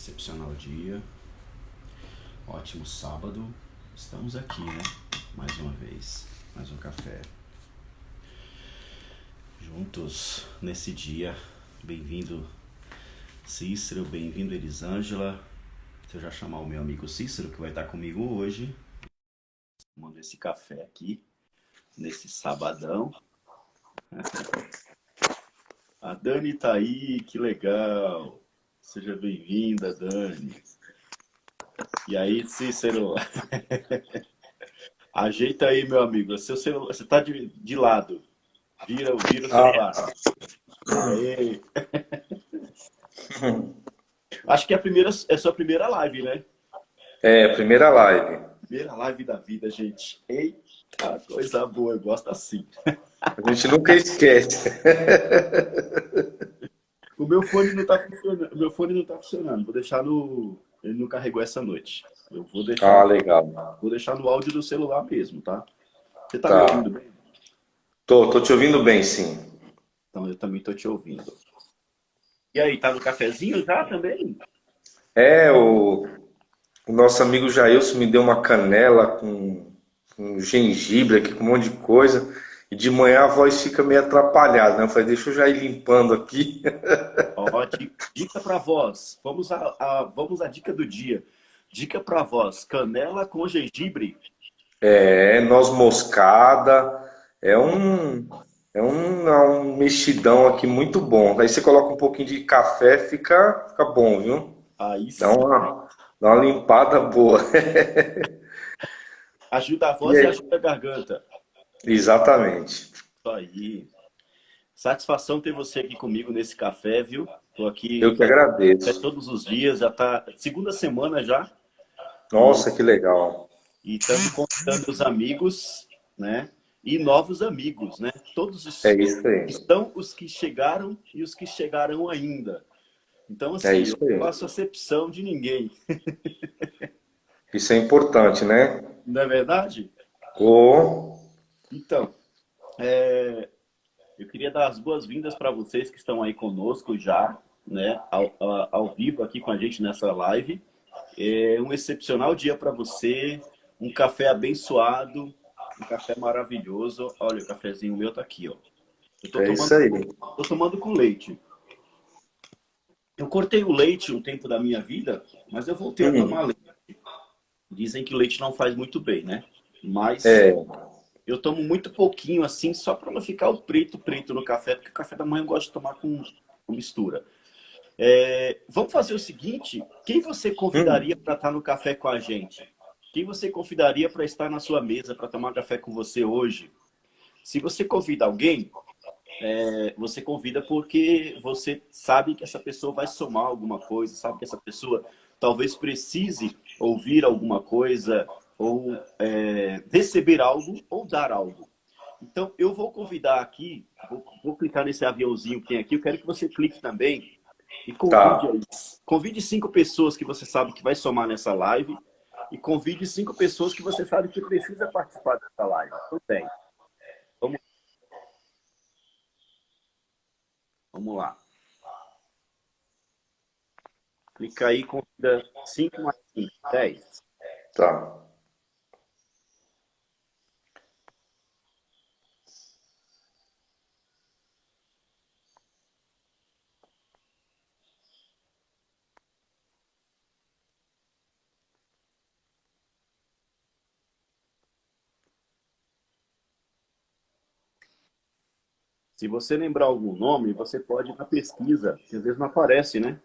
Excepcional dia, ótimo sábado. Estamos aqui, né? Mais uma vez, mais um café. Juntos nesse dia. Bem-vindo, Cícero, bem-vindo, Elisângela. Se eu já chamar o meu amigo Cícero, que vai estar comigo hoje, tomando esse café aqui, nesse sabadão. A Dani tá aí, que legal. Seja bem-vinda, Dani. E aí, Cícero? Ajeita aí, meu amigo. Seu celular, você tá de lado. Vira o Ah, celular. Aê. Acho que é a sua primeira live, né? primeira live. Primeira live da vida, gente. Eita, coisa boa. Eu gosto assim. A gente nunca esquece. O meu fone não tá funcionando. O meu fone não tá funcionando. Vou deixar no. Ele não carregou essa noite. Eu Ah, legal. vou deixar no áudio do celular mesmo, tá? Você tá me Tá. ouvindo bem? Tô te ouvindo bem, sim. Então eu também tô te ouvindo. E aí, tá no cafezinho já também? É, o nosso amigo Jailson me deu uma canela com gengibre aqui, com um monte de coisa. E de manhã a voz fica meio atrapalhada, né? Eu falei, deixa eu já ir limpando aqui. Ó, dica para voz. Vamos à dica do dia. Dica para voz: canela com gengibre. É, noz moscada. É um, é um mexidão aqui muito bom. Aí você coloca um pouquinho de café, fica bom, viu? Aí Dá sim. uma limpada boa. Ajuda a E voz e aí? ajuda a garganta. Exatamente. Isso aí. Satisfação ter você aqui comigo nesse café, viu? Tô aqui Eu que fazendo café agradeço. todos os dias, já tá segunda semana já. E Nossa, que legal. estamos convidando os amigos, né? E novos amigos, né? Todos É os isso aí. estão os que chegaram e os que chegarão ainda. Então, É assim, eu isso não aí. faço acepção de ninguém. Isso é importante, né? Não é verdade? Ô, Então, eu queria dar as boas-vindas para vocês que estão aí conosco já, né? Ao vivo aqui com a gente nessa live. É um excepcional dia para você, um café abençoado, um café maravilhoso. Olha, o cafezinho meu tá aqui, ó. Eu é isso aí. tô tomando com leite. Eu cortei o leite um tempo da minha vida, mas eu voltei a tomar Hum, leite. Dizem que leite não faz muito bem, né? Mas é, eu tomo muito pouquinho assim, só para não ficar o preto no café, porque o café da manhã eu gosto de tomar com mistura. Vamos fazer o seguinte: quem você convidaria hum, para estar no café com a gente? Quem você convidaria para estar na sua mesa para tomar café com você hoje? Se você convida alguém, você convida porque você sabe que essa pessoa vai somar alguma coisa, sabe que essa pessoa talvez precise ouvir alguma coisa, ou receber algo, ou dar algo. Então, eu vou convidar aqui, vou clicar nesse aviãozinho que tem aqui, eu quero que você clique também e convide tá, aí. Convide 5 pessoas que você sabe que vai somar nessa live e convide 5 pessoas que você sabe que precisa participar dessa live. Tudo bem. Vamos, vamos lá. Clica aí, convida 5 mais 5, 10. tá. Se você lembrar algum nome, você pode ir na pesquisa, que às vezes não aparece, né?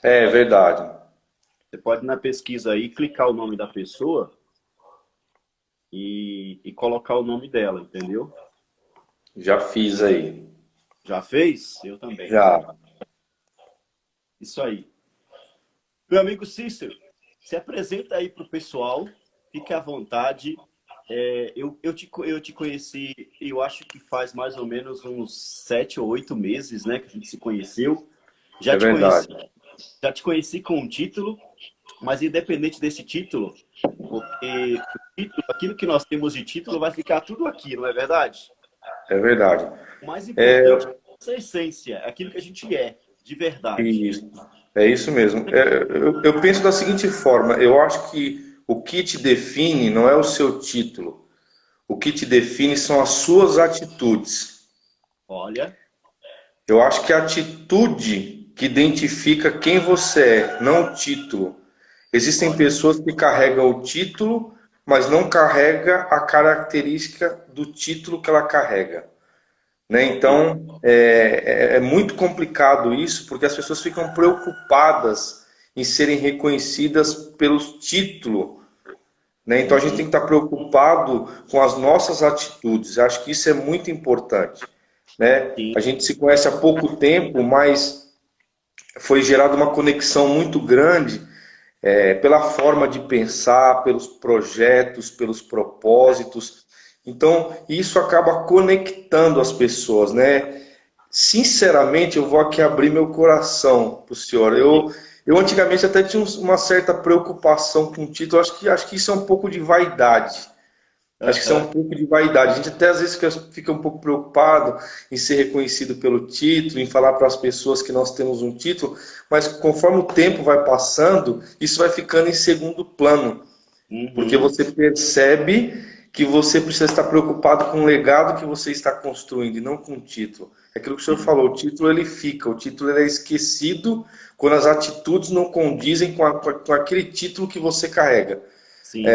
É verdade. Você pode ir na pesquisa aí, clicar o nome da pessoa e colocar o nome dela, entendeu? Já fiz aí. Já fez? Eu também. Já. Isso aí. Meu amigo Cícero, se apresenta aí para o pessoal, fique à vontade. Eu te conheci, eu acho que faz mais ou menos uns 7 ou 8 meses, né, que a gente se conheceu. Já É te conheci, verdade. já te conheci com um título, mas independente desse título, porque aquilo que nós temos de título vai ficar tudo aqui, não é verdade? É verdade. O mais importante é É essa essência, aquilo que a gente é, de verdade. isso. É isso mesmo. Eu penso da seguinte forma: eu acho que o que te define não é o seu título, o que te define são as suas atitudes. Olha, Eu acho que a atitude que identifica quem você é, não o título. Existem olha. pessoas que carregam o título, mas não carrega a característica do título que ela carrega. Né? Sim. Então, é muito complicado isso, porque as pessoas ficam preocupadas em serem reconhecidas pelo título. Né? Então, a gente tem Uhum. que estar preocupado com as nossas atitudes. Eu acho que isso é muito importante. Né? Sim. A gente se conhece há pouco tempo, mas foi gerada uma conexão muito grande pela forma de pensar, pelos projetos, pelos propósitos. Então, isso acaba conectando as pessoas, né? Sinceramente, eu vou aqui abrir meu coração para o senhor. Eu antigamente até tinha uma certa preocupação com o título. Acho que isso é um pouco de vaidade. Acho que isso é Aham. um pouco de vaidade. A gente até às vezes fica um pouco preocupado em ser reconhecido pelo título, em falar para as pessoas que nós temos um título, mas conforme o tempo vai passando, isso vai ficando em segundo plano, porque Uhum. você percebe que você precisa estar preocupado com o legado que você está construindo e não com o título. É aquilo que o senhor Sim. falou, o título ele fica, o título ele é esquecido quando as atitudes não condizem com aquele título que você carrega. Sim.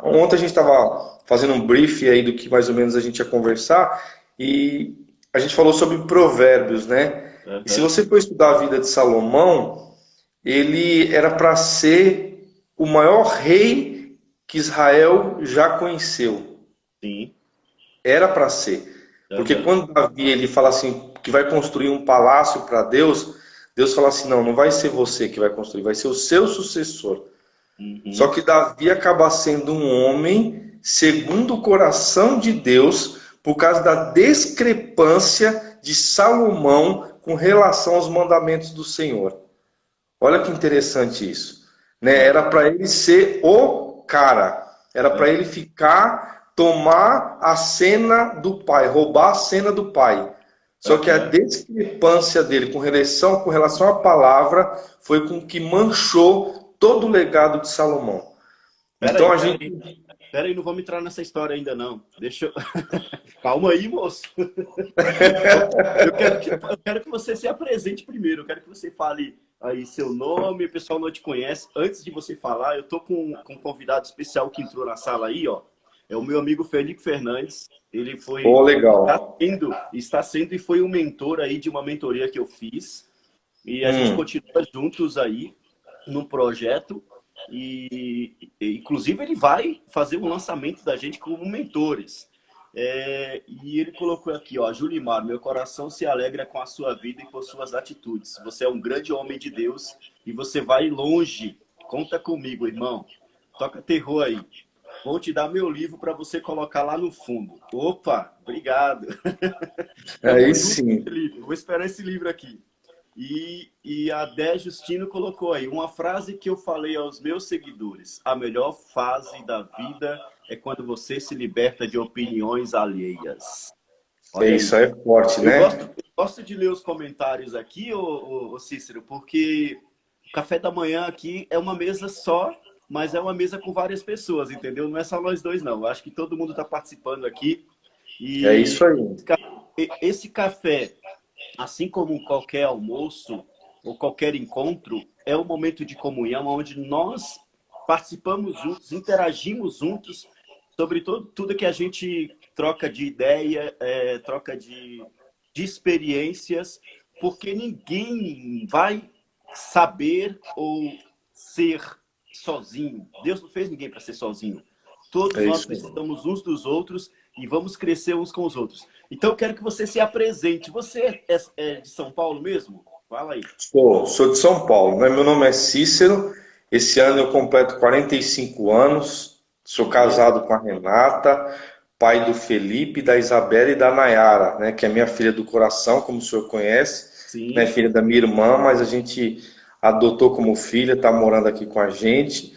Ontem a gente estava fazendo um brief aí do que mais ou menos a gente ia conversar e a gente falou sobre provérbios, né? E se Aham. você for estudar a vida de Salomão, ele era para ser o maior rei que Israel já conheceu. Sim. Era para ser. Porque Aham. quando Davi ele fala assim que vai construir um palácio para Deus, Deus fala assim: não, não vai ser você que vai construir, vai ser o seu sucessor. Só Uhum. que Davi acaba sendo um homem segundo o coração de Deus por causa da discrepância de Salomão com relação aos mandamentos do Senhor. Olha que interessante isso. Né? Olha. Era para ele ser o cara. Era para Aham. ele ficar, tomar a cena do pai, roubar a cena do pai. Só que a Aham. discrepância dele com relação à palavra foi com que manchou todo o legado de Salomão. Então Peraí, a peraí. gente. Peraí, não vamos entrar nessa história ainda não. Deixa eu... Calma aí, moço. Eu quero que você se apresente primeiro. Eu quero que você fale aí seu nome, o pessoal não te conhece. Antes de você falar, eu tô com um convidado especial que entrou na sala aí, ó. É o meu amigo Felipe Fernandes. Ele Oh, foi, legal. está sendo e foi um mentor aí de uma mentoria que eu fiz. E a gente Hum, continua juntos aí no projeto. Inclusive, ele vai fazer um lançamento da gente como mentores. E ele colocou aqui, ó, Julimar, meu coração se alegra com a sua vida e com suas atitudes. Você é um grande homem de Deus e você vai longe. Conta comigo, irmão. Toca terror aí. Vou te dar meu livro para você colocar lá no fundo. Opa, obrigado. aí Tamo junto, sim. Felipe. Vou esperar esse livro aqui. E a Dé Justino colocou aí uma frase que eu falei aos meus seguidores: a melhor fase da vida é quando você se liberta de opiniões alheias. É Olha isso aí. aí, é forte, Eu gosto, né? eu gosto de ler os comentários aqui, ô Cícero, porque o café da manhã aqui é uma mesa só, mas é uma mesa com várias pessoas, entendeu? Não é só nós dois, não. Eu acho que todo mundo está participando aqui. É E isso aí. esse café, assim como qualquer almoço ou qualquer encontro, é um momento de comunhão onde nós participamos juntos, interagimos juntos sobre tudo que a gente troca de ideia, troca de experiências, porque ninguém vai saber ou ser sozinho. Deus não fez ninguém para ser sozinho. Todos É nós isso aí. precisamos uns dos outros e vamos crescer uns com os outros. Então, eu quero que você se apresente. Você é de São Paulo mesmo? Fala aí. Sou de São Paulo, né? Meu nome é Cícero. Esse ano eu completo 45 anos. Sou Beleza? casado com a Renata, pai do Felipe, da Isabela e da Nayara, né? Que é minha filha do coração, como o senhor conhece, né? Sim. Filha da minha irmã, mas a gente adotou como filha, está morando aqui com a gente.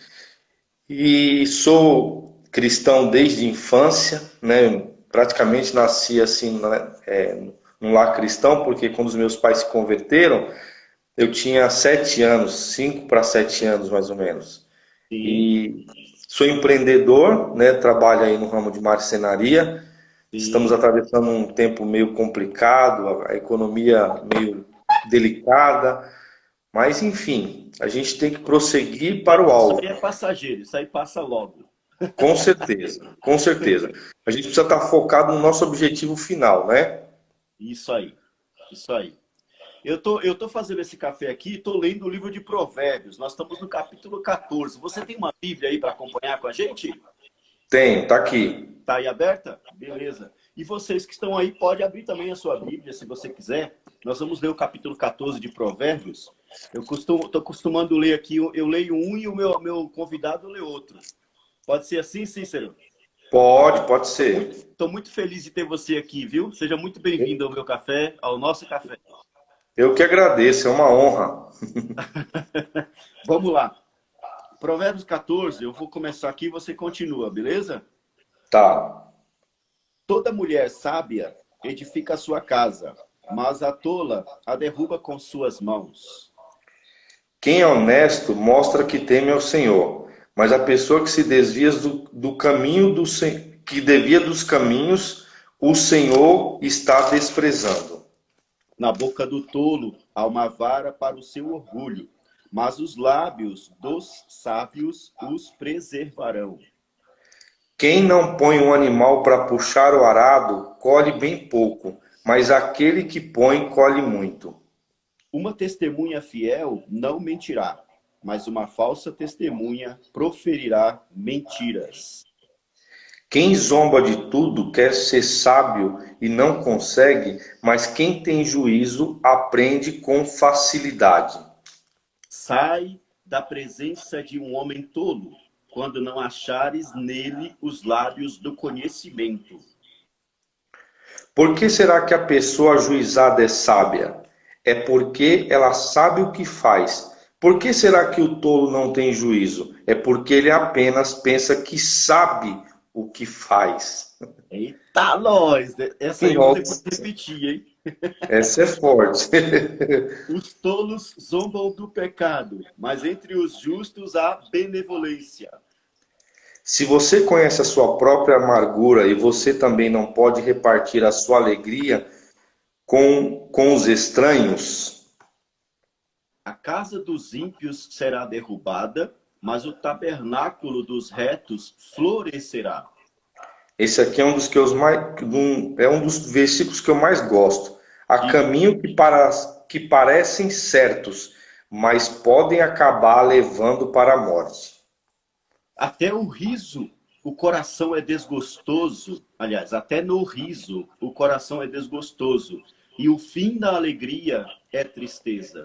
E sou cristão desde a infância, né? Praticamente nasci assim, né? Num lar cristão, porque quando os meus pais se converteram, eu tinha 7 anos, 5 para 7 anos mais ou menos. Sim, E sou empreendedor, né? Trabalho aí no ramo de marcenaria. Estamos sim. atravessando um tempo meio complicado, a economia meio delicada, mas enfim, a gente tem que prosseguir para o Isso aí alvo. é passageiro, isso aí passa logo. Com certeza, com certeza. A gente precisa estar focado no nosso objetivo final, né? Isso aí, isso aí. Eu tô fazendo esse café aqui, tô lendo o livro de Provérbios. Nós estamos no capítulo 14. Você tem uma Bíblia aí para acompanhar com a gente? Tem, tá aqui. Tá aí aberta? Beleza. E vocês que estão aí, pode abrir também a sua Bíblia, se você quiser. Nós vamos ler o capítulo 14 de Provérbios. Tô costumando ler aqui, eu leio um e o meu convidado lê outro. Pode ser assim, Cícero? Pode Tô muito, ser. tô muito feliz de ter você aqui, viu? Seja muito bem-vindo ao meu café, ao nosso café. Eu que agradeço, é uma honra. Vamos lá. Provérbios 14, eu vou começar aqui e você continua, beleza? Tá. Toda mulher sábia edifica a sua casa, mas a tola a derruba com suas mãos. Quem é honesto mostra que teme ao Senhor, mas a pessoa que se desvia do caminho que devia dos caminhos, o Senhor está desprezando. Na boca do tolo há uma vara para o seu orgulho, mas os lábios dos sábios os preservarão. Quem não põe um animal para puxar o arado, colhe bem pouco, mas aquele que põe, colhe muito. Uma testemunha fiel não mentirá, mas uma falsa testemunha proferirá mentiras. Quem zomba de tudo quer ser sábio e não consegue, mas quem tem juízo aprende com facilidade. Sai da presença de um homem tolo, quando não achares nele os lábios do conhecimento. Por que será que a pessoa ajuizada é sábia? É porque ela sabe o que faz. Por que será que o tolo não tem juízo? É porque ele apenas pensa que sabe o que faz. Eita, nós! Essa aí eu vou ter que Nossa, repetir, hein? essa é forte. Os tolos zombam do pecado, mas entre os justos há benevolência. Se você conhece a sua própria amargura e você também não pode repartir a sua alegria com os estranhos, A casa dos ímpios será derrubada, mas o tabernáculo dos retos florescerá. esse aqui é um dos que eu mais, é um dos versículos que eu mais gosto. Há Diga. caminho que parecem certos, mas podem acabar levando para a morte. Até o riso, o coração é desgostoso. Aliás, até no riso, o coração é desgostoso. E o fim da alegria é tristeza.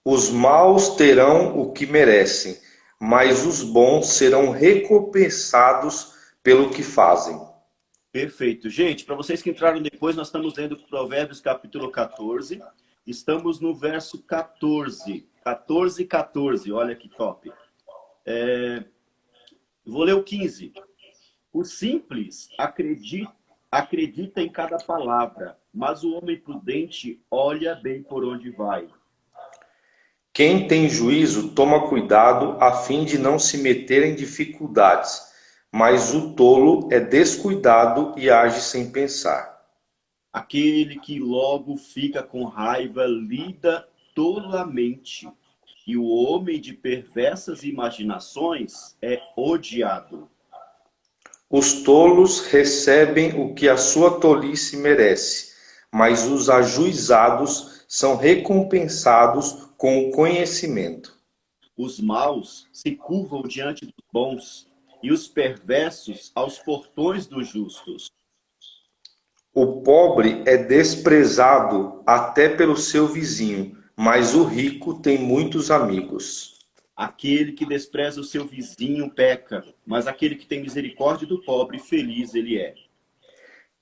Os maus terão o que merecem, mas os bons serão recompensados pelo que fazem. Perfeito. Gente, para vocês que entraram depois, nós estamos lendo Provérbios capítulo 14. Estamos no verso 14. 14 e 14. Olha que top. Vou ler o 15. O simples acredita em cada palavra, mas o homem prudente olha bem por onde vai. Quem tem juízo toma cuidado a fim de não se meter em dificuldades, mas o tolo é descuidado e age sem pensar. Aquele que logo fica com raiva lida tolamente, e o homem de perversas imaginações é odiado. Os tolos recebem o que a sua tolice merece, mas os ajuizados são recompensados com o conhecimento. Os maus se curvam diante dos bons, e os perversos aos portões dos justos. O pobre é desprezado até pelo seu vizinho, mas o rico tem muitos amigos. Aquele que despreza o seu vizinho peca, mas aquele que tem misericórdia do pobre, feliz ele é.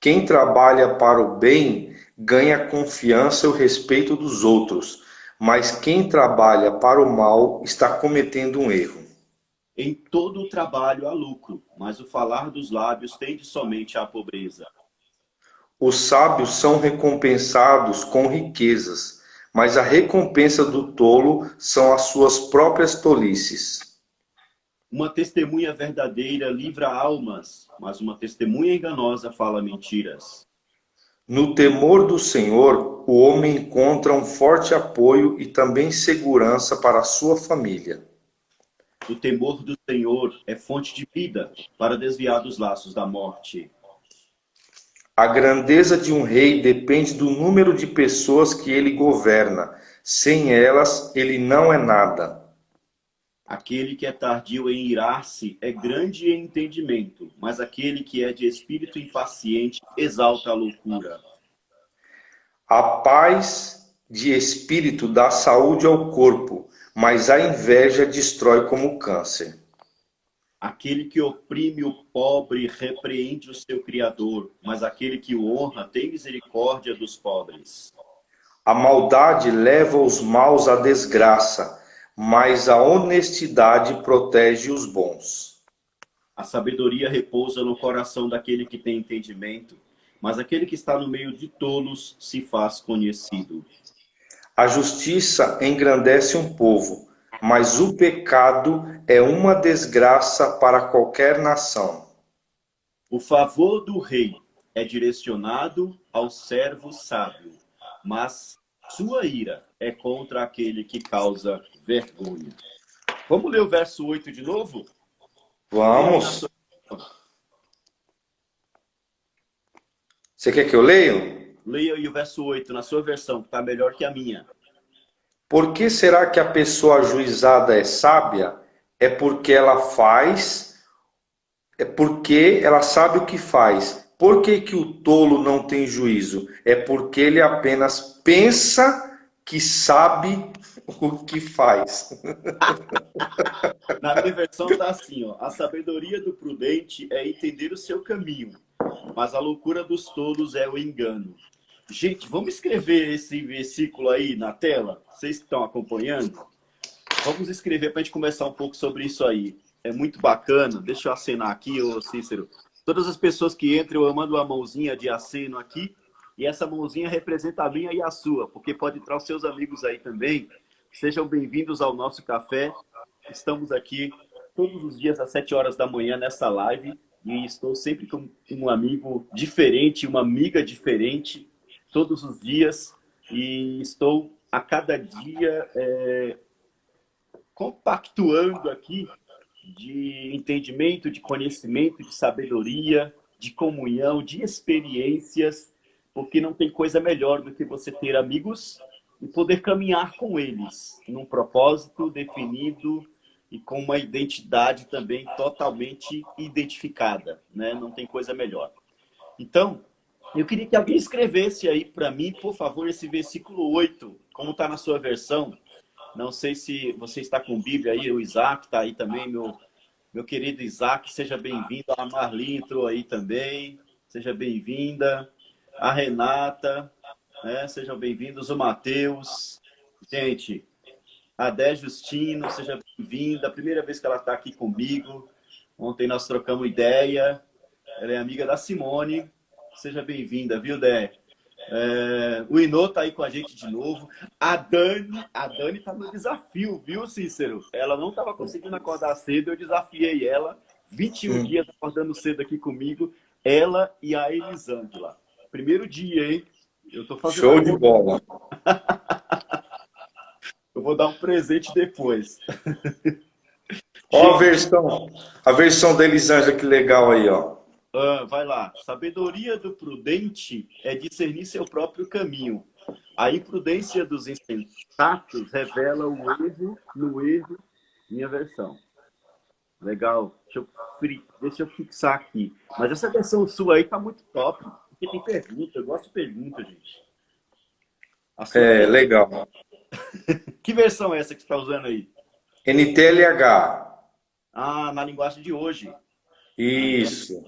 Quem trabalha para o bem ganha confiança e o respeito dos outros, mas quem trabalha para o mal está cometendo um erro. Em todo o trabalho há lucro, mas o falar dos lábios tende somente à pobreza. Os sábios são recompensados com riquezas, mas a recompensa do tolo são as suas próprias tolices. Uma testemunha verdadeira livra almas, mas uma testemunha enganosa fala mentiras. No temor do Senhor, o homem encontra um forte apoio e também segurança para a sua família. O temor do Senhor é fonte de vida para desviar dos laços da morte. A grandeza de um rei depende do número de pessoas que ele governa. Sem elas, ele não é nada. Aquele que é tardio em irar-se é grande em entendimento, mas aquele que é de espírito impaciente exalta a loucura. A paz de espírito dá saúde ao corpo, mas a inveja destrói como câncer. Aquele que oprime o pobre repreende o seu Criador, mas aquele que o honra tem misericórdia dos pobres. A maldade leva os maus à desgraça, mas a honestidade protege os bons. A sabedoria repousa no coração daquele que tem entendimento, mas aquele que está no meio de tolos se faz conhecido. A justiça engrandece um povo, mas o pecado é uma desgraça para qualquer nação. O favor do rei é direcionado ao servo sábio, mas sua ira é contra aquele que causa vergonha. Vamos ler o verso 8 de novo? Vamos. Você quer que eu leia? Leia aí o verso 8 na sua versão, que está melhor que a minha. Por que será que a pessoa ajuizada é sábia? É porque ela sabe o que faz. Por que que o tolo não tem juízo? É porque ele apenas pensa que sabe o que faz. Na minha versão está assim, ó. A sabedoria do prudente é entender o seu caminho, mas a loucura dos tolos é o engano. Gente, vamos escrever esse versículo aí na tela? Vocês que estão acompanhando? Vamos escrever para a gente conversar um pouco sobre isso aí. É muito bacana. Deixa eu acenar aqui, ô Cícero. Todas as pessoas que entram, eu mando uma mãozinha de aceno aqui. E essa mãozinha representa a minha e a sua, porque pode entrar os seus amigos aí também. Sejam bem-vindos ao nosso café. Estamos aqui todos os dias às 7 horas da manhã nessa live. E estou sempre com um amigo diferente, uma amiga diferente, todos os dias. E estou a cada dia compactuando aqui de entendimento, de conhecimento, de sabedoria, de comunhão, de experiências, porque não tem coisa melhor do que você ter amigos e poder caminhar com eles num propósito definido e com uma identidade também totalmente identificada, né? Não tem coisa melhor. Então, eu queria que alguém escrevesse aí para mim, por favor, esse versículo 8, como está na sua versão. Não sei se você está com Bíblia aí, o Isaac está aí também, meu querido Isaac, seja bem-vindo. A Marli entrou aí também, seja bem-vinda. A Renata, né? Sejam bem-vindos. O Matheus. Gente, a Dé Justino, seja bem-vinda. A primeira vez que ela está aqui comigo. Ontem nós trocamos ideia. Ela é amiga da Simone. Seja bem-vinda, viu, Dé? O Inô tá aí com a gente de novo. A Dani tá no desafio, viu, Cícero? Ela não estava conseguindo acordar cedo, eu desafiei ela. 21 dias acordando cedo aqui comigo. Ela e a Elisângela. Primeiro dia, hein? Eu tô fazendo Show de bola. Eu vou dar um presente depois. Ó a versão da Elisângela, que legal aí, ó. Vai lá. Sabedoria do prudente é discernir seu próprio caminho. A imprudência dos insensatos revela o erro no erro. Minha versão. Legal. Deixa eu fixar aqui. Mas essa versão sua aí tá muito top. Porque tem pergunta. Eu gosto de pergunta, gente. Legal. Que versão é essa que você está usando aí? NTLH. Ah, na linguagem de hoje. Isso.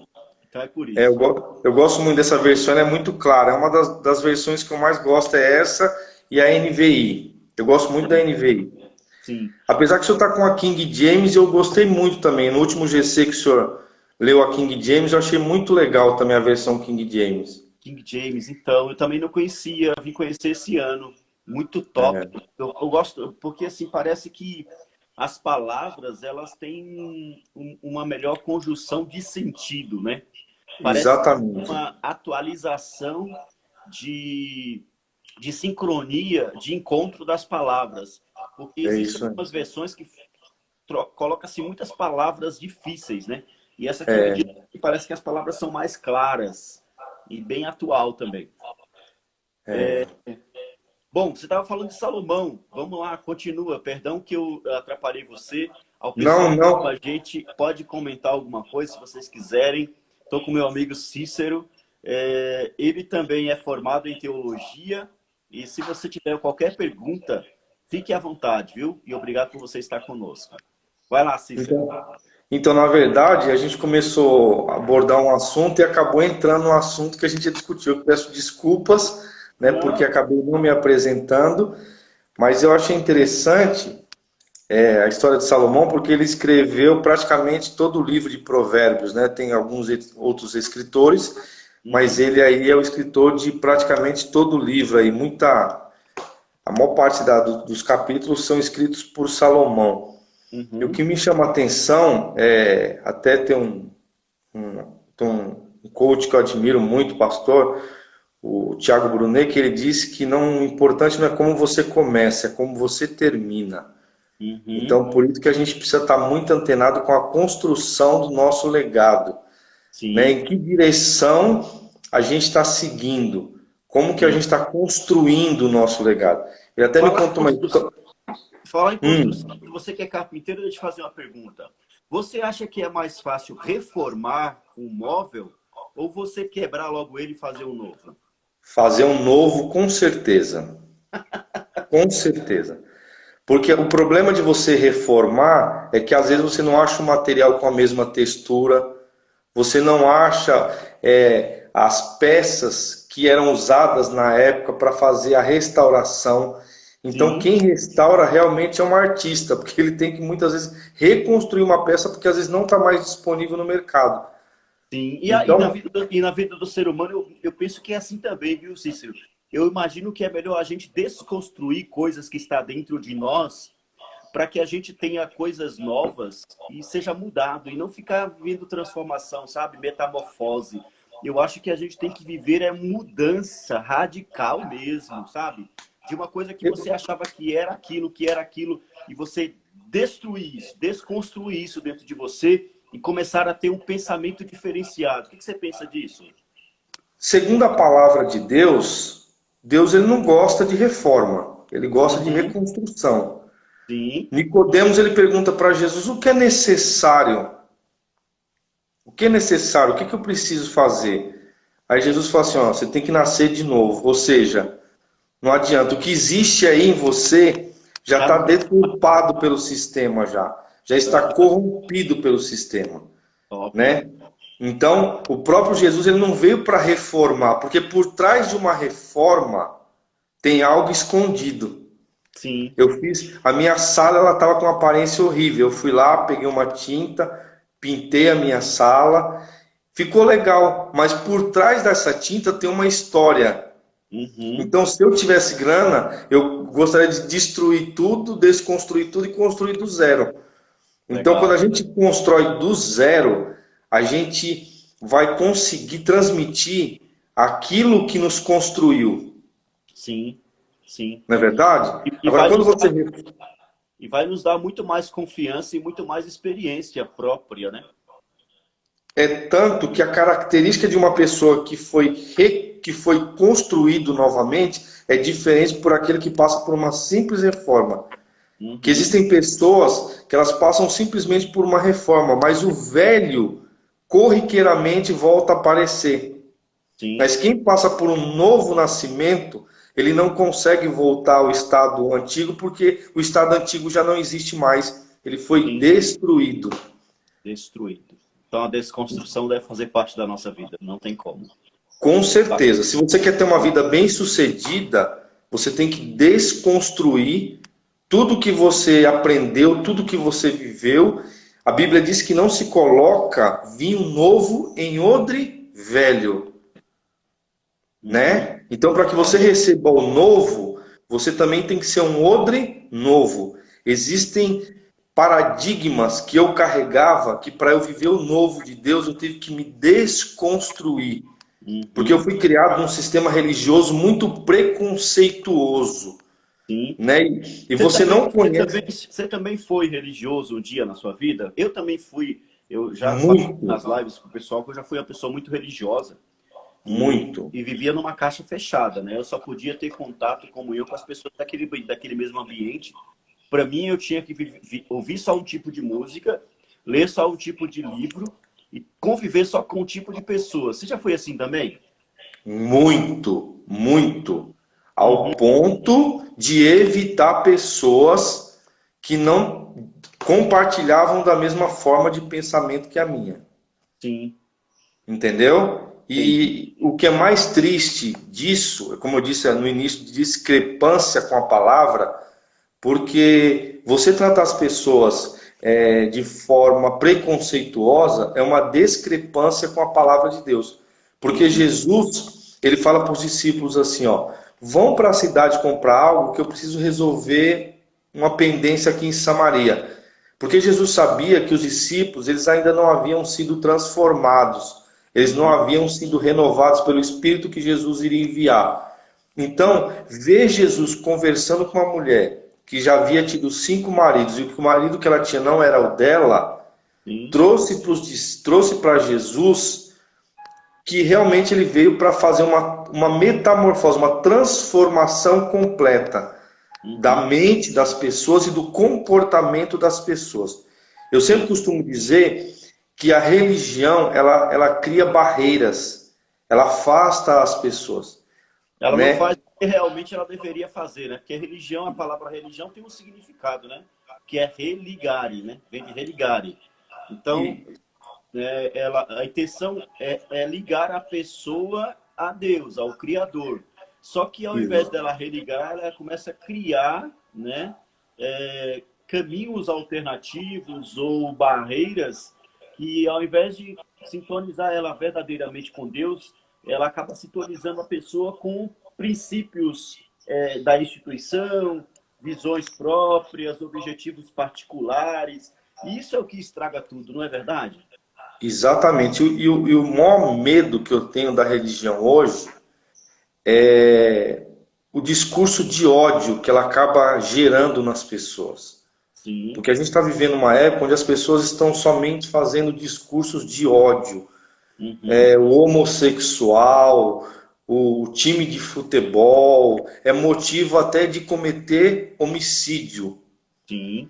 Então é por isso. Eu gosto muito dessa versão, ela é muito clara. É uma das versões que eu mais gosto, é essa e a NVI. Eu gosto muito da NVI. Sim. Apesar que o senhor está com a King James, eu gostei muito também. No último GC que o senhor leu a King James, eu achei muito legal também a versão King James. King James, então, eu também não conhecia, vim conhecer esse ano. Muito top. Eu gosto, porque assim, parece que as palavras, elas têm uma melhor conjunção de sentido, né? Parece Exatamente. uma atualização de, de sincronia, de encontro das palavras. Porque É existem isso aí. algumas versões que coloca-se muitas palavras difíceis, né? E essa aqui eu me diz É, que parece que as palavras são mais claras e bem atual também. é. Bom, você estava falando de Salomão. Vamos lá, continua. Perdão que eu atrapalhei você. Ao Não, pessoal com a não. gente pode comentar alguma coisa se vocês quiserem. Estou com meu amigo Cícero. Ele também é formado em teologia. E se você tiver qualquer pergunta, fique à vontade, viu? E obrigado por você estar conosco. Vai lá, Cícero. Então, na verdade, a gente começou a abordar um assunto e acabou entrando no assunto que a gente já discutiu. Eu peço desculpas, né, porque Não. acabei não me apresentando, mas eu achei interessante a história de Salomão, porque ele escreveu praticamente todo o livro de Provérbios, né? Tem alguns outros escritores, mas Uhum, ele aí é o escritor de praticamente todo o livro aí, a maior parte dos capítulos são escritos por Salomão. E o uhum, que me chama a atenção é até ter um coach que eu admiro muito, pastor, o Thiago Brunet, que ele disse que o importante não é como você começa, é como você termina. uhum. Então, por isso que a gente precisa estar muito antenado com a construção do nosso legado, né? Sim, Em que direção a gente está seguindo? Como que a sim. gente está construindo o nosso legado? Ele até me Falar em contou uma construção, história. falar em construção, Hum, você que é carpinteiro, deixa eu te fazer uma pergunta. Você acha que é mais fácil reformar um móvel ou você quebrar logo ele e fazer um novo? fazer um novo, com certeza. Com certeza. Porque o problema de você reformar é que às vezes você não acha o material com a mesma textura, você não acha as peças que eram usadas na época para fazer a restauração. Então, Sim, quem restaura realmente é um artista, porque ele tem que muitas vezes reconstruir uma peça porque às vezes não está mais disponível no mercado. sim. Então, E na vida do ser humano, eu penso que é assim também, viu, Cícero? Eu imagino que é melhor a gente desconstruir coisas que está dentro de nós para que a gente tenha coisas novas e seja mudado, e não ficar vendo transformação, sabe? Metamorfose. Eu acho que a gente tem que viver mudança radical mesmo, sabe? De uma coisa que você achava que era aquilo, e você destruir isso, desconstruir isso dentro de você e começar a ter um pensamento diferenciado. O que você pensa disso? segundo a palavra de Deus, Deus ele não gosta de reforma, ele gosta de Uhum. reconstrução. Sim, Nicodemos ele pergunta para Jesus o que é necessário? O que é necessário? O que eu preciso fazer? Aí Jesus fala assim, ó, você tem que nascer de novo. Ou seja, não adianta. O que existe aí em você já já está não tem deturpado pelo sistema já. Já está mais. corrompido pelo sistema, Top. né? Então, o próprio Jesus ele não veio para reformar, porque por trás de uma reforma tem algo escondido. Sim. Eu fiz, a minha sala ela estava com uma aparência horrível. Eu fui lá, peguei uma tinta, pintei a minha sala, ficou legal, mas por trás dessa tinta tem uma história. Uhum. Então, se eu tivesse grana, eu gostaria de destruir tudo, desconstruir tudo e construir do zero. Então, quando a Legal. gente constrói do zero, a gente vai conseguir transmitir aquilo que nos construiu, Sim, sim. não é verdade? E Agora, vai quando nos você dar, e vai nos dar muito mais confiança e muito mais experiência própria, né? é tanto que a característica de uma pessoa que foi construído novamente é diferente por aquele que passa por uma simples reforma. Que Uhum. existem pessoas que elas passam simplesmente por uma reforma, mas o velho corriqueiramente volta a aparecer. Sim, Mas quem passa por um novo nascimento, ele não consegue voltar ao estado antigo porque o estado antigo já não existe mais. Ele foi sim. destruído. Destruído. Então a desconstrução deve fazer parte da nossa vida, não tem como. Com Tá? certeza. Se você quer ter uma vida bem-sucedida, você tem que desconstruir tudo que você aprendeu, tudo que você viveu. A Bíblia diz que não se coloca vinho novo em odre velho, Uhum. né? Então, para que você Amém. receba o novo, você também tem que ser um odre novo. Existem paradigmas que eu carregava que para eu viver o novo de Deus eu tive que me desconstruir. Porque eu Uhum. fui criado num sistema religioso muito preconceituoso, Sim. né? E você não conhece Você também foi religioso um dia na sua vida? Eu também fui. Eu já falei muito, nas lives com o pessoal que eu já fui uma pessoa muito religiosa muito. e vivia numa caixa fechada, né? Eu só podia ter contato como eu com as pessoas daquele mesmo ambiente. Para mim, eu tinha que ouvir só um tipo de música, ler só um tipo de livro e conviver só com um tipo de pessoa. Você já foi assim também? Muito, muito. Uhum. Ao ponto de evitar pessoas que não compartilhavam da mesma forma de pensamento que a minha. Sim, Entendeu? entendi. E o que é mais triste disso, como eu disse no início, de discrepância com a palavra, porque você tratar as pessoas de forma preconceituosa é uma discrepância com a palavra de Deus. Porque Uhum. Jesus, ele fala para os discípulos assim, ó, vão para a cidade comprar algo que eu preciso resolver uma pendência aqui em Samaria. Porque Jesus sabia que os discípulos, eles ainda não haviam sido transformados. Eles não Uhum. haviam sido renovados pelo Espírito que Jesus iria enviar. Então, ver Jesus conversando com uma mulher que já havia tido 5 maridos e que o marido que ela tinha não era o dela, Sim. trouxe para Jesus que realmente ele veio para fazer uma metamorfose, uma transformação completa da Uhum. mente das pessoas e do comportamento das pessoas. Eu sempre Sim. costumo dizer que a religião ela cria barreiras, ela afasta as pessoas, Ela não faz né? o que realmente ela deveria fazer, né? Porque religião, a palavra religião tem um significado, né? Que é religare, né? Vem de religare. Então, E a intenção é ligar a pessoa a Deus, ao Criador. Só que ao invés dela religar, ela começa a criar, né? Caminhos alternativos ou barreiras que, ao invés de sintonizar ela verdadeiramente com Deus, ela acaba sintonizando a pessoa com princípios da instituição, visões próprias, objetivos particulares. E isso é o que estraga tudo, não é verdade? exatamente. E o maior medo que eu tenho da religião hoje é o discurso de ódio que ela acaba gerando nas pessoas. Sim. Porque a gente está vivendo uma época onde as pessoas estão somente fazendo discursos de ódio. Uhum. O homossexual, o time de futebol, é motivo até de cometer homicídio, Sim.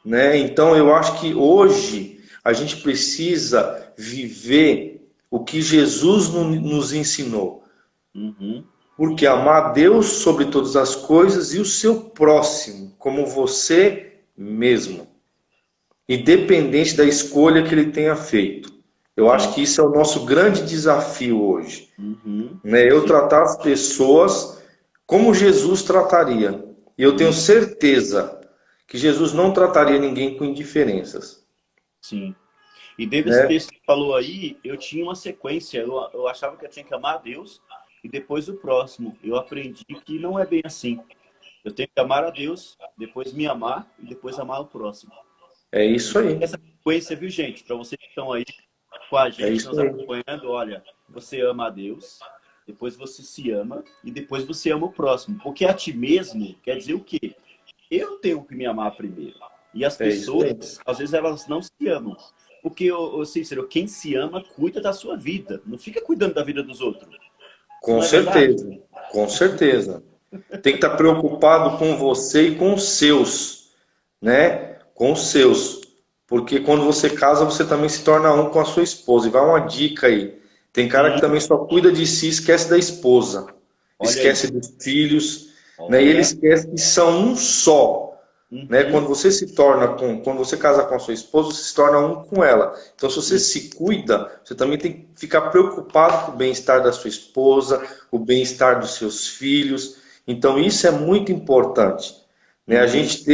né? Então eu acho que hoje a gente precisa viver o que Jesus nos ensinou. Uhum. Porque amar a Deus sobre todas as coisas e o seu próximo como você mesmo, independente da escolha que ele tenha feito. Eu acho Sim. que isso é o nosso grande desafio hoje, Uhum. né? Eu Sim. tratar as pessoas como Jesus trataria. E eu tenho Uhum. certeza que Jesus não trataria ninguém com indiferenças, Sim. E desse né? texto que falou aí, eu tinha uma sequência. Eu achava que eu tinha que amar a Deus e depois o próximo. Eu aprendi que não é bem assim. Eu tenho que amar a Deus, depois me amar e depois amar o próximo. É isso aí. Essa sequência, viu, gente? Para vocês que estão aí com a É gente, isso nos aí. acompanhando, olha, você ama a Deus, depois você se ama e depois você ama o próximo. Porque a ti mesmo quer dizer o quê? Eu tenho que me amar primeiro. E as É isso pessoas, aí. às vezes, elas não se amam. Porque, Cícero, quem se ama cuida da sua vida. Não fica cuidando da vida dos outros. Com Não é verdade? certeza. Com certeza. Tem que estar preocupado com você e com os seus, né? Com os seus. Porque quando você casa, você também se torna um com a sua esposa. E vai uma dica aí. Tem cara que Sim, também só cuida de si, esquece da esposa, olha esquece isso. dos filhos, né? E ele Olha. esquece que são um só, né? Uhum. Quando você casa com a sua esposa, você se torna um com ela. Então, se você se cuida, você também tem que ficar preocupado com o bem-estar da sua esposa, o bem-estar dos seus filhos. Então, isso é muito importante, né? A Uhum. gente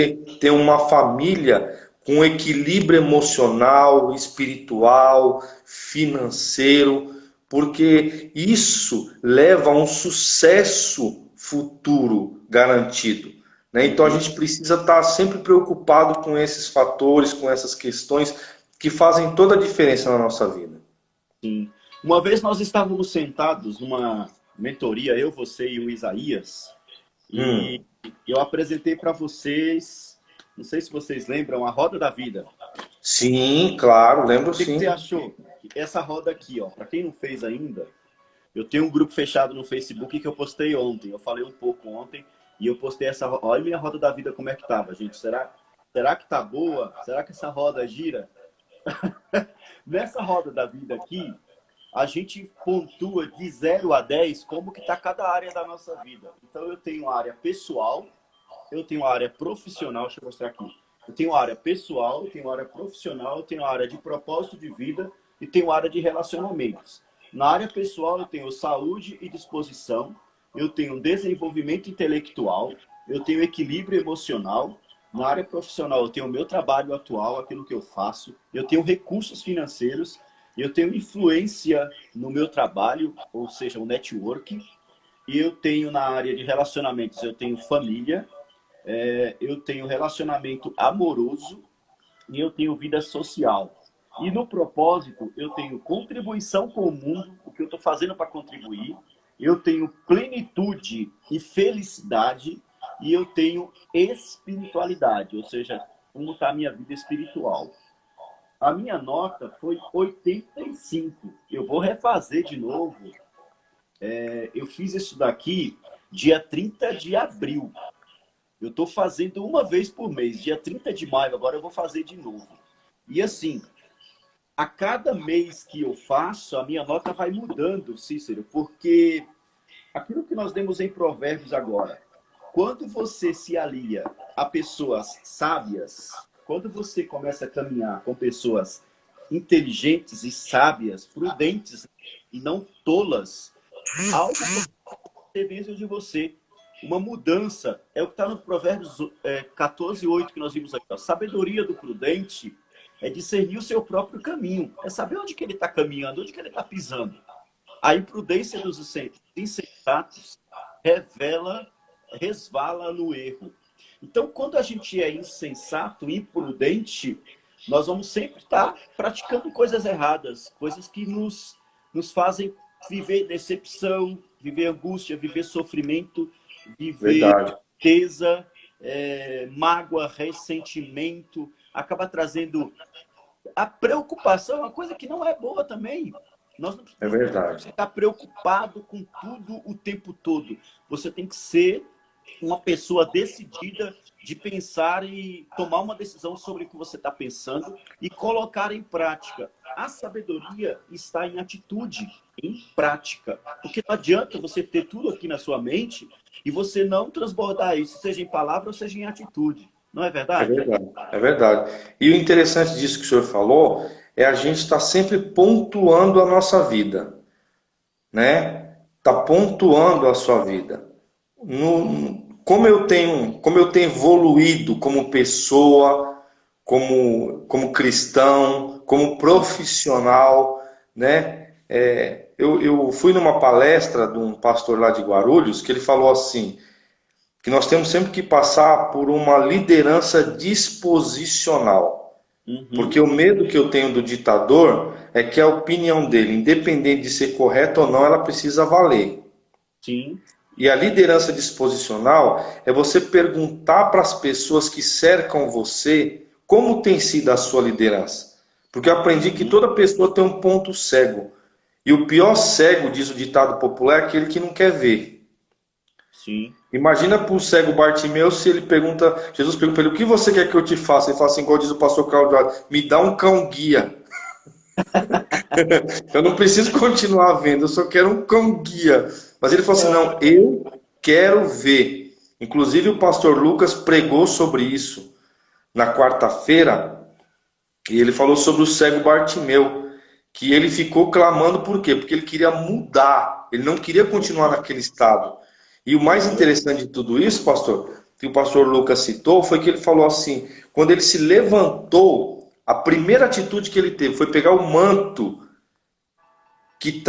ter uma família com equilíbrio emocional, espiritual, financeiro, porque isso leva a um sucesso futuro garantido, né? Então a gente precisa estar sempre preocupado com esses fatores, com essas questões que fazem toda a diferença na nossa vida. Sim. Uma vez nós estávamos sentados numa mentoria, eu, você e o Isaías, e Hum, eu apresentei para vocês, não sei se vocês lembram, a roda da vida. sim, claro, lembro O que que você sim. achou? Essa roda aqui, ó, para quem não fez ainda, eu tenho um grupo fechado no Facebook que eu postei ontem. Eu falei um pouco ontem e eu postei essa. Olha minha roda da vida como é que tava, gente. Será que tá boa? Será que essa roda gira? Nessa roda da vida aqui, a gente pontua de 0 a 10 como que tá cada área da nossa vida. Então eu tenho a área pessoal, eu tenho a área profissional, deixa eu mostrar aqui. Eu tenho a área pessoal, eu tenho a área profissional, eu tenho a área de propósito de vida e tenho a área de relacionamentos. Na área pessoal, eu tenho saúde e disposição, eu tenho desenvolvimento intelectual, eu tenho equilíbrio emocional. Na área profissional, eu tenho o meu trabalho atual, aquilo que eu faço, eu tenho recursos financeiros, eu tenho influência no meu trabalho, ou seja, o network, e eu tenho na área de relacionamentos, eu tenho família, eu tenho relacionamento amoroso e eu tenho vida social. E no propósito, eu tenho contribuição com o mundo, o que eu estou fazendo para contribuir, eu tenho plenitude e felicidade, e eu tenho espiritualidade, ou seja, como está a minha vida espiritual. A minha nota foi 85. Eu vou refazer de novo. Eu fiz isso daqui dia 30 de abril. Eu estou fazendo uma vez por mês. Dia 30 de maio, agora eu vou fazer de novo. E assim, a cada mês que eu faço, a minha nota vai mudando, Cícero, porque aquilo que nós demos em Provérbios agora, quando você se alia a pessoas sábias, quando você começa a caminhar com pessoas inteligentes e sábias, prudentes e não tolas, algo ser dentro de você. Uma mudança. É o que está no Provérbios 14:8 que nós vimos aqui. A sabedoria do prudente é discernir o seu próprio caminho. É saber onde que ele está caminhando, onde que ele está pisando. A imprudência dos insensatos resvala no erro. Então, quando a gente é insensato, imprudente, nós vamos sempre estar praticando coisas erradas, coisas que nos fazem viver decepção, viver angústia, viver sofrimento, viver Verdade. tristeza, mágoa, ressentimento, acaba trazendo a preocupação, uma coisa que não é boa também. Nós É não verdade. você está preocupado com tudo o tempo todo. Você tem que ser uma pessoa decidida de pensar e tomar uma decisão sobre o que você está pensando e colocar em prática. A sabedoria está em atitude, em prática. Porque não adianta você ter tudo aqui na sua mente e você não transbordar isso, seja em palavra ou seja em atitude. Não é É verdade? verdade, é verdade. E o interessante disso que o senhor falou é a gente estar sempre pontuando a nossa vida, né? Tá pontuando a sua vida. Como eu tenho evoluído como pessoa, como cristão, como profissional, né? Eu fui numa palestra de um pastor lá de Guarulhos que ele falou assim, que nós temos sempre que passar por uma liderança disposicional. Porque Uhum. o medo que eu tenho do ditador é que a opinião dele, independente de ser correta ou não, ela precisa valer. Sim. E a liderança disposicional é você perguntar para as pessoas que cercam você como tem sido a sua liderança. Porque eu aprendi que Uhum. toda pessoa tem um ponto cego. E o pior cego, diz o ditado popular, é aquele que não quer ver. Sim. Imagina para o cego Bartimeu se ele pergunta, Jesus pergunta para ele, o que você quer que eu te faça? Ele fala assim, igual diz o pastor Claudio, me dá um cão guia. Eu não preciso continuar vendo, eu só quero um cão guia. Mas ele falou assim, não, eu quero ver. Inclusive o pastor Lucas pregou sobre isso na quarta-feira, e ele falou sobre o cego Bartimeu, que ele ficou clamando por quê? Porque ele queria mudar, ele não queria continuar naquele estado. E o mais Uhum. interessante de tudo isso, pastor, que o pastor Lucas citou, foi que ele falou assim, quando ele se levantou, a primeira atitude que ele teve foi pegar o manto que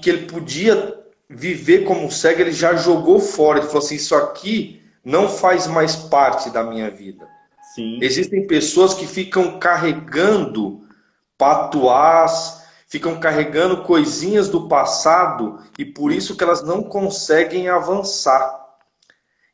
ele podia viver como cego, ele já jogou fora. Ele falou assim: isso aqui não faz mais parte da minha vida. Sim, Existem pessoas que ficam carregando patuás, ficam carregando coisinhas do passado e por sim, isso que elas não conseguem avançar.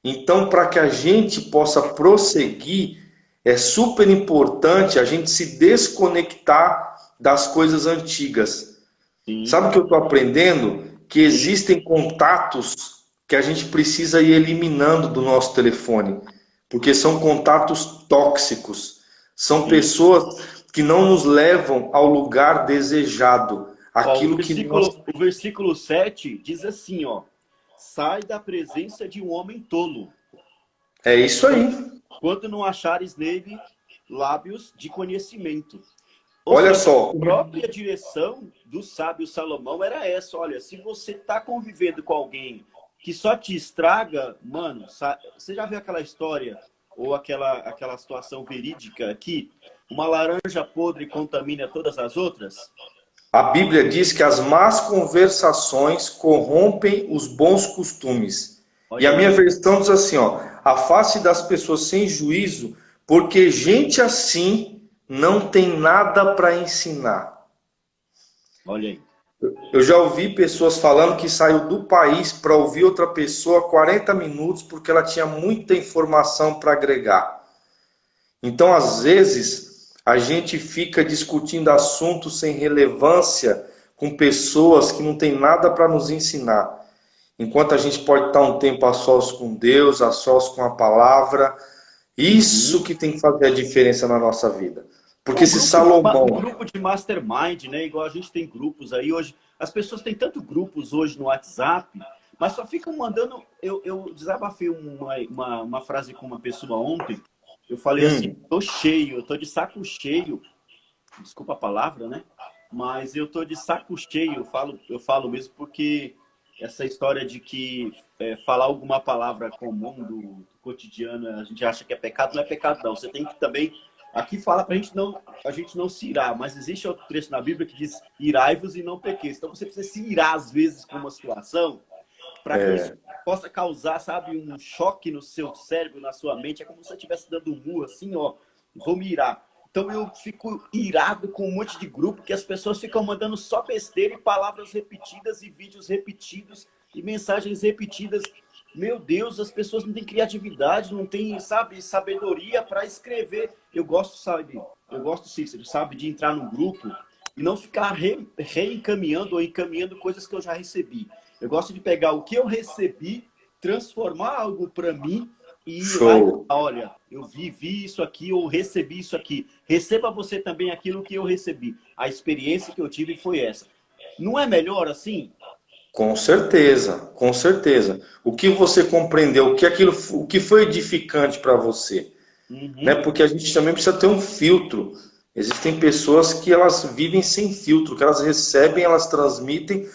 Então, para que a gente possa prosseguir, é super importante a gente se desconectar das coisas antigas. sim, Sabe o que eu estou aprendendo? Que sim, existem contatos que a gente precisa ir eliminando do nosso telefone, porque são contatos tóxicos. São sim. pessoas que não nos levam ao lugar desejado, Ó, aquilo que nós. o versículo 7 diz assim, ó. Sai da presença de um homem tolo, É isso aí. quando não achares nele lábios de conhecimento. Ou Olha seja, a só, própria direção do sábio Salomão era essa. Olha, se você está convivendo com alguém que só te estraga, mano, você já viu aquela história ou aquela situação verídica que uma laranja podre contamina todas as outras? a Bíblia diz que as más conversações corrompem os bons costumes. E Olha a minha aí, versão diz assim, ó: afaste das pessoas sem juízo, porque gente assim não tem nada para ensinar. olha aí. Eu já ouvi pessoas falando que saiu do país para ouvir outra pessoa 40 minutos porque ela tinha muita informação para agregar. Então, às vezes, a gente fica discutindo assuntos sem relevância com pessoas que não têm nada para nos ensinar. Enquanto a gente pode estar um tempo a sós com Deus, a sós com a palavra, isso Uhum. que tem que fazer a diferença na nossa vida. Porque se Um Salomão. grupo de mastermind, né? Igual a gente tem grupos aí hoje. As pessoas têm tanto grupos hoje no WhatsApp, mas só ficam mandando. Eu desabafei uma frase com uma pessoa ontem. Eu falei assim: Hum, tô cheio, eu tô de saco cheio. Desculpa a palavra, né? Mas eu tô de saco cheio. Eu falo mesmo porque essa história de que falar alguma palavra comum do cotidiano a gente acha que é pecado, não é pecado, não. Você tem que também. Aqui fala para a gente não se irar, mas existe outro trecho na Bíblia que diz: irai-vos e não pequeis. Então você precisa se irar às vezes com uma situação para que isso possa causar, sabe, um choque no seu cérebro, na sua mente. É como se você estivesse dando um murro assim, ó, vou me irar. Então eu fico irado com um monte de grupo que as pessoas ficam mandando só besteira e palavras repetidas e vídeos repetidos e mensagens repetidas. Meu Deus, as pessoas não têm criatividade, não têm, sabe, sabedoria para escrever. Eu gosto, sabe, eu gosto, Cícero, sabe, de entrar num grupo e não ficar reencaminhando ou encaminhando coisas que eu já recebi. Eu gosto de pegar o que eu recebi, transformar algo para mim e ir lá e show. falar, olha, eu vi isso aqui ou recebi isso aqui. Receba você também aquilo que eu recebi. A experiência que eu tive foi essa. Não é melhor assim? Com certeza, com certeza. O que você compreendeu, o que foi edificante para você, né? Uhum. Porque a gente também precisa ter um filtro. Existem pessoas que elas vivem sem filtro, que elas recebem, elas transmitem,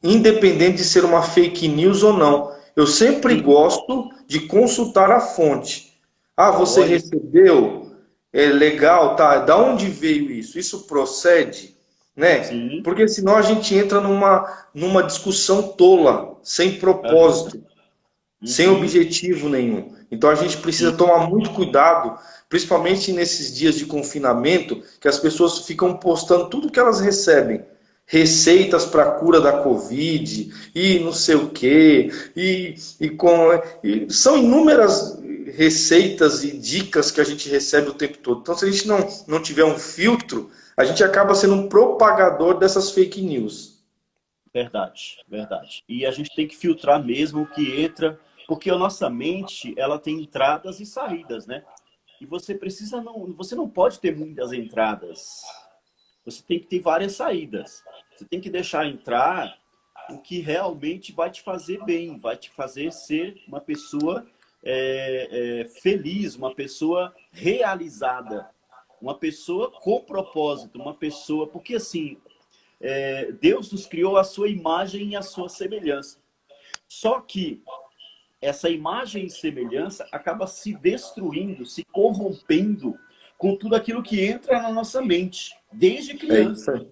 independente de ser uma fake news ou não. Eu sempre Sim. gosto de consultar a fonte. Ah, você Olha, recebeu? É legal, tá? Da onde veio isso? Isso procede, né? sim. Porque senão a gente entra numa discussão tola, sem Aham. propósito, sem Uhum. objetivo nenhum. Então a gente precisa Sim. tomar muito cuidado, principalmente nesses dias de confinamento, que as pessoas ficam postando tudo que elas recebem. Receitas para cura da Covid e não sei o quê, e são inúmeras receitas e dicas que a gente recebe o tempo todo. Então, se a gente não tiver um filtro, a gente acaba sendo um propagador dessas fake news. Verdade, verdade. E a gente tem que filtrar mesmo o que entra, porque a nossa mente, ela tem entradas e saídas, né? E você não pode ter muitas entradas. Você tem que ter várias saídas. Você tem que deixar entrar o que realmente vai te fazer bem, vai te fazer ser uma pessoa feliz, uma pessoa realizada, uma pessoa com propósito, uma pessoa. Porque assim, Deus nos criou a sua imagem e a sua semelhança. Só que essa imagem e semelhança acaba se destruindo, se corrompendo com tudo aquilo que entra na nossa mente, desde É isso criança. aí.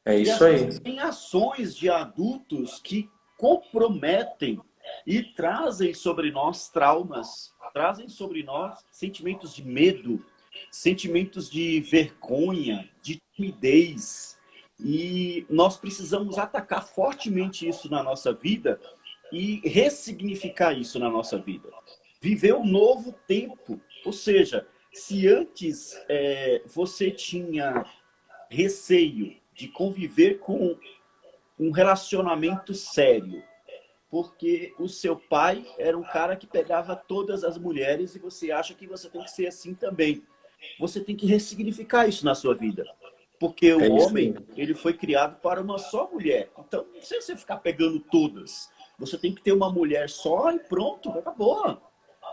É E isso às vezes aí. tem ações de adultos que comprometem e trazem sobre nós traumas, trazem sobre nós sentimentos de medo, sentimentos de vergonha, de timidez. E nós precisamos atacar fortemente isso na nossa vida e ressignificar isso na nossa vida. Viver um novo tempo. Ou seja, se antes você tinha receio de conviver com um relacionamento sério, porque o seu pai era um cara que pegava todas as mulheres e você acha que você tem que ser assim também. Você tem que ressignificar isso na sua vida. Porque o homem, ele foi criado para uma só mulher. Então, não precisa você ficar pegando todas. Você tem que ter uma mulher só e pronto, acabou.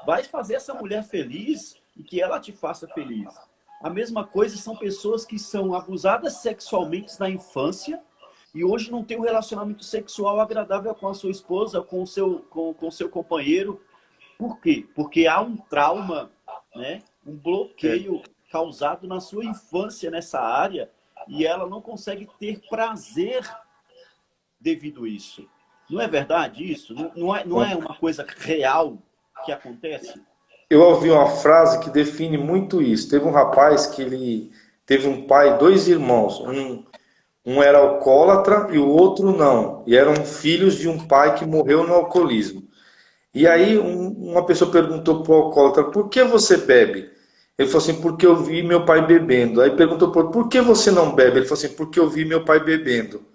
Vai fazer essa mulher feliz e que ela te faça feliz. A mesma coisa são pessoas que são abusadas sexualmente na infância e hoje não tem um relacionamento sexual agradável com a sua esposa, com o seu companheiro. Por quê? Porque há um trauma, né? Um bloqueio causado na sua infância nessa área e ela não consegue ter prazer devido a isso. Não é verdade isso? Não é uma coisa real que acontece? Eu ouvi uma frase que define muito isso. Teve um rapaz que ele teve um pai e dois irmãos. Um era alcoólatra e o outro não. E eram filhos de um pai que morreu no alcoolismo. E aí uma pessoa perguntou para o alcoólatra, por que você bebe? Ele falou assim, porque eu vi meu pai bebendo. Aí perguntou por que você não bebe? Ele falou assim, porque eu vi meu pai bebendo.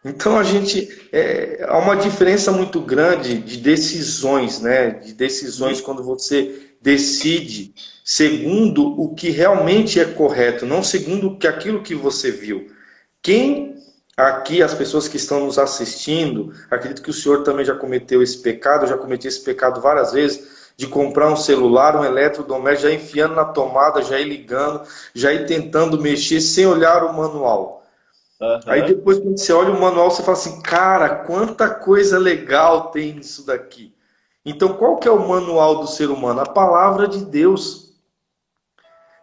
Então há uma diferença muito grande de decisões, né? De decisões quando você decide segundo o que realmente é correto, não segundo aquilo que você viu. Quem aqui, as pessoas que estão nos assistindo, acredito que o senhor também já cometeu esse pecado, eu já cometi esse pecado várias vezes, de comprar um celular, um eletrodoméstico, já enfiando na tomada, já ir ligando, já ir tentando mexer sem olhar o manual. Aí depois, quando você olha o manual, você fala assim, cara, quanta coisa legal tem nisso daqui. Então, qual que é o manual do ser humano? A palavra de Deus.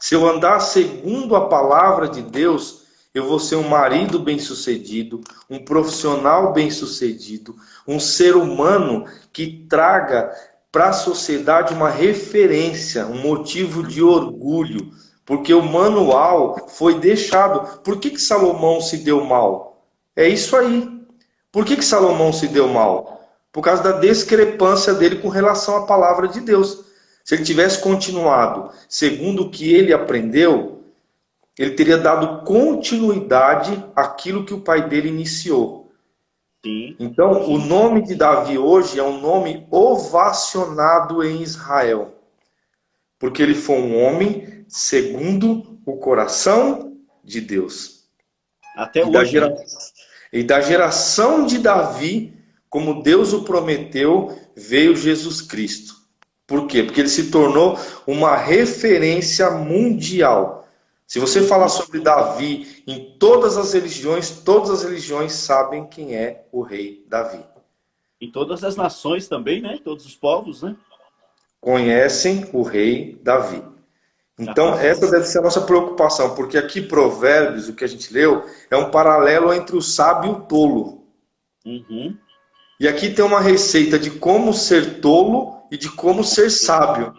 Se eu andar segundo a palavra de Deus, eu vou ser um marido bem-sucedido, um profissional bem-sucedido, um ser humano que traga para a sociedade uma referência, um motivo de orgulho. Porque o manual foi deixado. Por que Salomão se deu mal? É isso aí. Por que Salomão se deu mal? Por causa da discrepância dele com relação à palavra de Deus. Se ele tivesse continuado segundo o que ele aprendeu, ele teria dado continuidade àquilo que o pai dele iniciou. Sim. Então, o nome de Davi hoje é um nome ovacionado em Israel. Porque ele foi um homem segundo o coração de Deus. Até hoje. E da geração de Davi, como Deus o prometeu, veio Jesus Cristo. Por quê? Porque ele se tornou uma referência mundial. Se você falar sobre Davi em todas as religiões sabem quem é o rei Davi. Em todas as nações também, né? Todos os povos, né? Conhecem o rei Davi. Então, essa deve ser a nossa preocupação, porque aqui Provérbios, o que a gente leu, é um paralelo entre o sábio e o tolo. Uhum. E aqui tem uma receita de como ser tolo e de como ser sábio.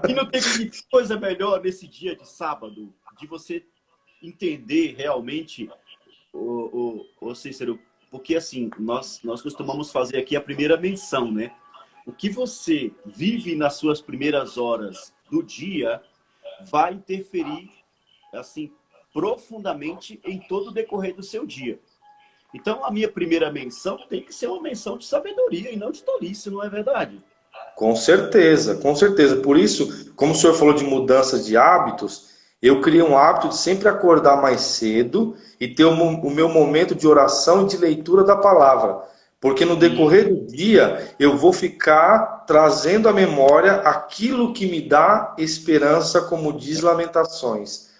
E não tem coisa melhor nesse dia de sábado, de você entender realmente, o Cícero, porque assim, nós costumamos fazer aqui a primeira menção, né? O que você vive nas suas primeiras horas do dia vai interferir assim profundamente em todo o decorrer do seu dia. Então, a minha primeira menção tem que ser uma menção de sabedoria e não de tolice, não é verdade? Com certeza, com certeza. Por isso, como o senhor falou de mudança de hábitos, eu criei um hábito de sempre acordar mais cedo e ter o meu momento de oração e de leitura da palavra. Porque no decorrer do dia, eu vou ficar trazendo à memória aquilo que me dá esperança, como diz Lamentações.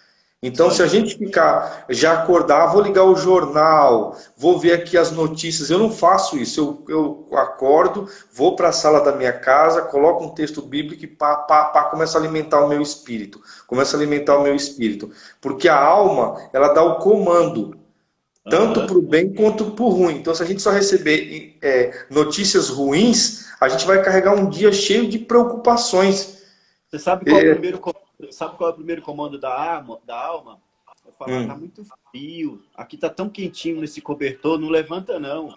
Então, se a gente ficar, já acordar, vou ligar o jornal, vou ver aqui as notícias. Eu não faço isso. Eu acordo, vou para a sala da minha casa, coloco um texto bíblico e começo a alimentar o meu espírito. Começo a alimentar o meu espírito. Porque a alma, ela dá o comando. tanto Aham. para o bem quanto para o ruim. Então, se a gente só receber notícias ruins, a gente vai carregar um dia cheio de preocupações. Você sabe qual é o É, primeiro, sabe qual é o primeiro comando da alma? É falar, tá hum, muito frio, aqui tá tão quentinho nesse cobertor, não levanta não.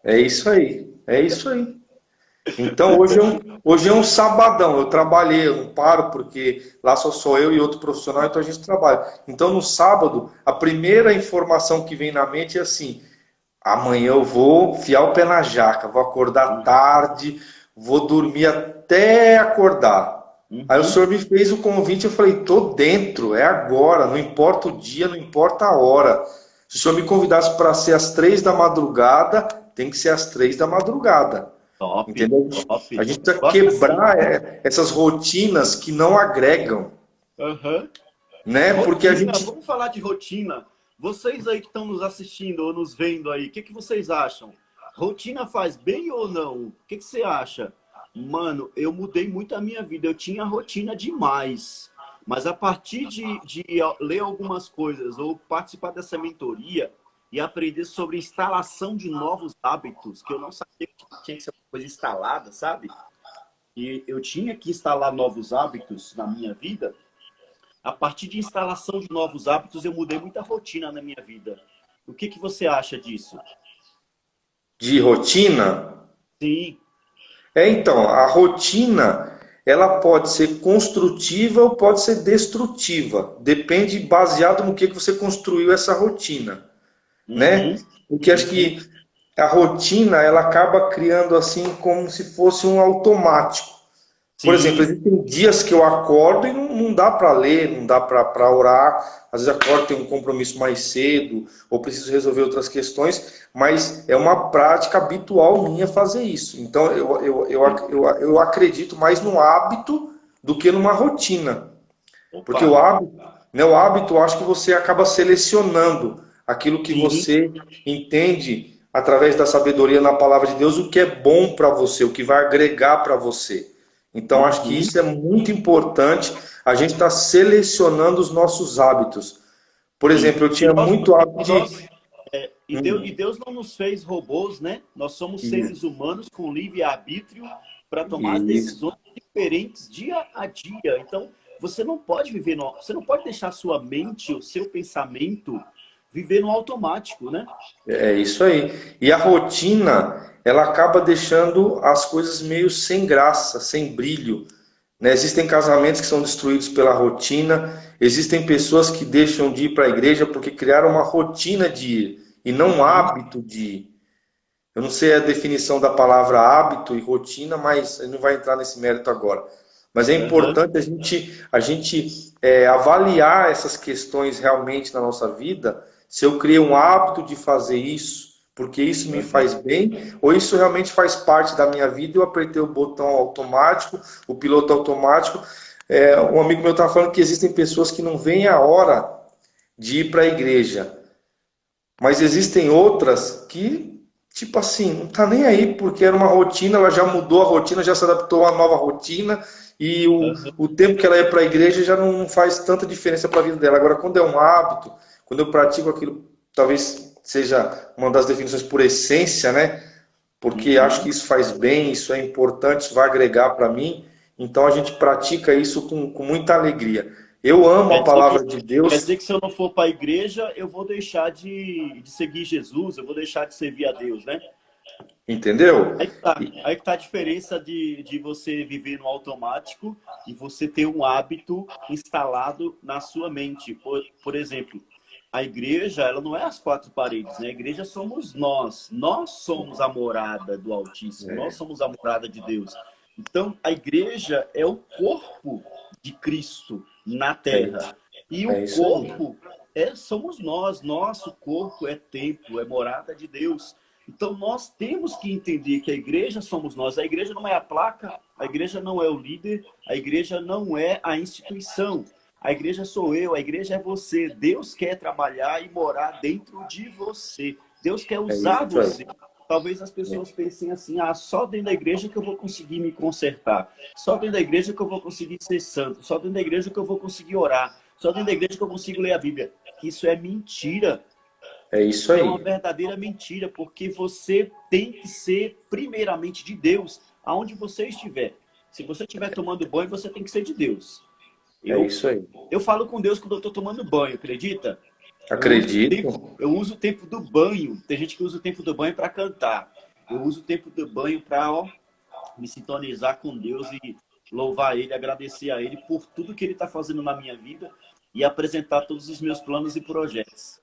é isso aí, é isso aí. Então hoje é um sabadão, eu trabalhei, eu não paro porque lá só sou eu e outro profissional, então a gente trabalha. Então no sábado, a primeira informação que vem na mente é assim: amanhã eu vou fiar o pé na jaca, vou acordar tarde, vou dormir até acordar. Aí o Uhum. senhor me fez o convite, eu falei, tô dentro, é agora, não importa o dia, não importa a hora. Se o senhor me convidasse para ser às 3 da madrugada, tem que ser às 3 da madrugada. Top, Entendeu? top. A gente precisa Gosto assim. quebrar essas rotinas que não agregam, Aham. né? Porque a Rotina, gente. vamos falar de rotina. Vocês aí que estão nos assistindo ou nos vendo aí, o que que vocês acham? Rotina faz bem ou não? O que que você acha? Mano, eu mudei muito a minha vida. Eu tinha rotina demais. Mas a partir de ler algumas coisas ou participar dessa mentoria e aprender sobre instalação de novos hábitos, que eu não sabia que tinha que ser uma coisa instalada, sabe? E eu tinha que instalar novos hábitos na minha vida. A partir de instalação de novos hábitos, eu mudei muita rotina na minha vida. O que que você acha disso? De rotina. Sim. Então, a rotina, ela pode ser construtiva ou pode ser destrutiva. Depende baseado no que você construiu essa rotina, Uhum. né? Porque acho Uhum. que a rotina, ela acaba criando assim como se fosse um automático. Por exemplo, Sim. existem dias que eu acordo e não dá para ler, não dá para orar. Às vezes acordo, tenho um compromisso mais cedo, ou preciso resolver outras questões, mas é uma prática habitual minha fazer isso. Então eu acredito mais no hábito do que numa rotina. Porque Opa. o hábito, eu acho que você acaba selecionando aquilo que Sim. você entende através da sabedoria na palavra de Deus, o que é bom para você, o que vai agregar para você. Então, acho que Uhum. isso é muito importante, a gente está selecionando os nossos hábitos. Por Sim. exemplo, eu tinha muito hábito E de. nós, e Deus não nos fez robôs, né? Nós somos Isso, seres humanos com livre-arbítrio para tomar as isso, decisões diferentes dia a dia. Então, você não pode viver você não pode deixar a sua mente, o seu pensamento viver no automático, né? é isso aí. E a rotina, ela acaba deixando as coisas meio sem graça, sem brilho. Né? Existem casamentos que são destruídos pela rotina, existem pessoas que deixam de ir para a igreja porque criaram uma rotina de ir e não um Uhum. hábito de ir. Eu não sei a definição da palavra hábito e rotina, mas a gente não vai entrar nesse mérito agora. Mas é Aham. importante a gente avaliar essas questões realmente na nossa vida. Se eu criei um hábito de fazer isso, porque isso me Aham. faz bem, ou isso realmente faz parte da minha vida, eu apertei o botão automático, o piloto automático. Um amigo meu estava falando que existem pessoas que não veem a hora de ir para a igreja, mas existem outras que, tipo assim, não tá nem aí, porque era uma rotina, ela já mudou a rotina, já se adaptou a uma nova rotina, e o tempo que ela ia para a igreja já não faz tanta diferença para a vida dela. Agora, quando é um hábito, quando eu pratico aquilo, talvez seja uma das definições por essência, né? Porque acho que Uhum. isso faz bem, isso é importante, isso vai agregar para mim. Então a gente pratica isso com muita alegria. Eu amo Quer a dizer palavra que, de quer Deus, dizer que se eu não for para a igreja, eu vou deixar de seguir Jesus, eu vou deixar de servir a Deus, né? entendeu? Aí que tá a diferença de você viver no automático e você ter um hábito instalado na sua mente. Por exemplo, a igreja, ela não é as quatro paredes, né? A igreja somos nós. Nós somos a morada do Altíssimo, nós somos a morada de Deus. Então, a igreja é o corpo de Cristo na É, terra. E o é isso aí. corpo somos nós, nosso corpo é templo, é morada de Deus. Então nós temos que entender que a igreja somos nós. A igreja não é a placa, a igreja não é o líder, a igreja não é a instituição. A igreja sou eu, a igreja é você. Deus quer trabalhar e morar dentro de você. Deus quer É usar isso aí. você. Talvez as pessoas pensem assim: ah, só dentro da igreja que eu vou conseguir me consertar. Só dentro da igreja que eu vou conseguir ser santo. Só dentro da igreja que eu vou conseguir orar. Só dentro da igreja que eu consigo ler a Bíblia. Isso é mentira. É isso É uma aí. verdadeira mentira, porque você tem que ser primeiramente de Deus, aonde você estiver. Se você estiver tomando banho, você tem que ser de Deus. É Eu, isso aí. eu falo com Deus quando eu estou tomando banho, acredita? Acredito. Eu uso o tempo do banho. Tem gente que usa o tempo do banho para cantar. Eu uso o tempo do banho para me sintonizar com Deus e louvar Ele, agradecer a Ele por tudo que Ele está fazendo na minha vida e apresentar todos os meus planos e projetos.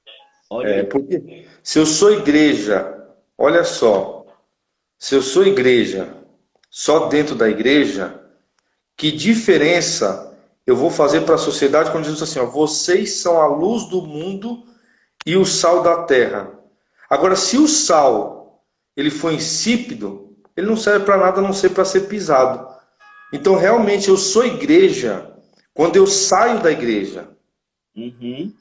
Olha É aí. porque se eu sou igreja, olha só, se eu sou igreja só dentro da igreja, que diferença eu vou fazer para a sociedade quando Jesus diz assim, ó, vocês são a luz do mundo e o sal da terra. Agora, se o sal ele for insípido, ele não serve para nada a não ser para ser pisado. Então, realmente, eu sou igreja quando eu saio da igreja. Uhum.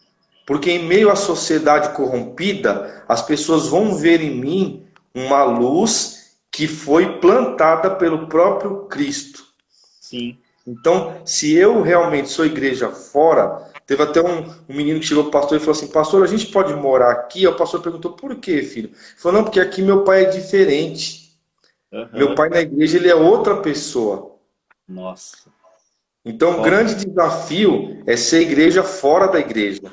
Porque em meio à sociedade corrompida, as pessoas vão ver em mim uma luz que foi plantada pelo próprio Cristo. Sim. Então, se eu realmente sou igreja fora, teve até um menino que chegou para o pastor e falou assim, pastor, a gente pode morar aqui? O pastor perguntou, por quê, filho? Ele falou, não, porque aqui meu pai é diferente. Meu Uhum. pai na igreja, ele é outra pessoa. Nossa. Então, o Top. grande desafio é ser igreja fora da igreja,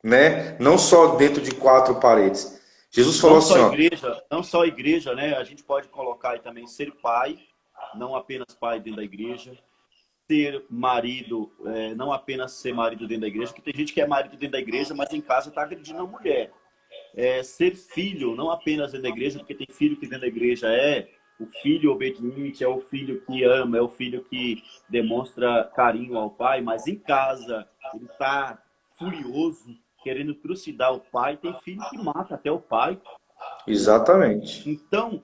né? Não só dentro de quatro paredes. Jesus falou assim, ó, Não só igreja, né? A gente pode colocar aí também ser pai, não apenas pai dentro da igreja, ser marido, não apenas ser marido dentro da igreja, porque tem gente que é marido dentro da igreja, mas em casa está agredindo a mulher. Ser filho, não apenas dentro da igreja, porque tem filho que dentro da igreja é o filho obediente, é o filho que ama, é o filho que demonstra carinho ao pai, mas em casa ele está furioso, querendo trucidar o pai. Tem filho que mata até o pai. exatamente. Então,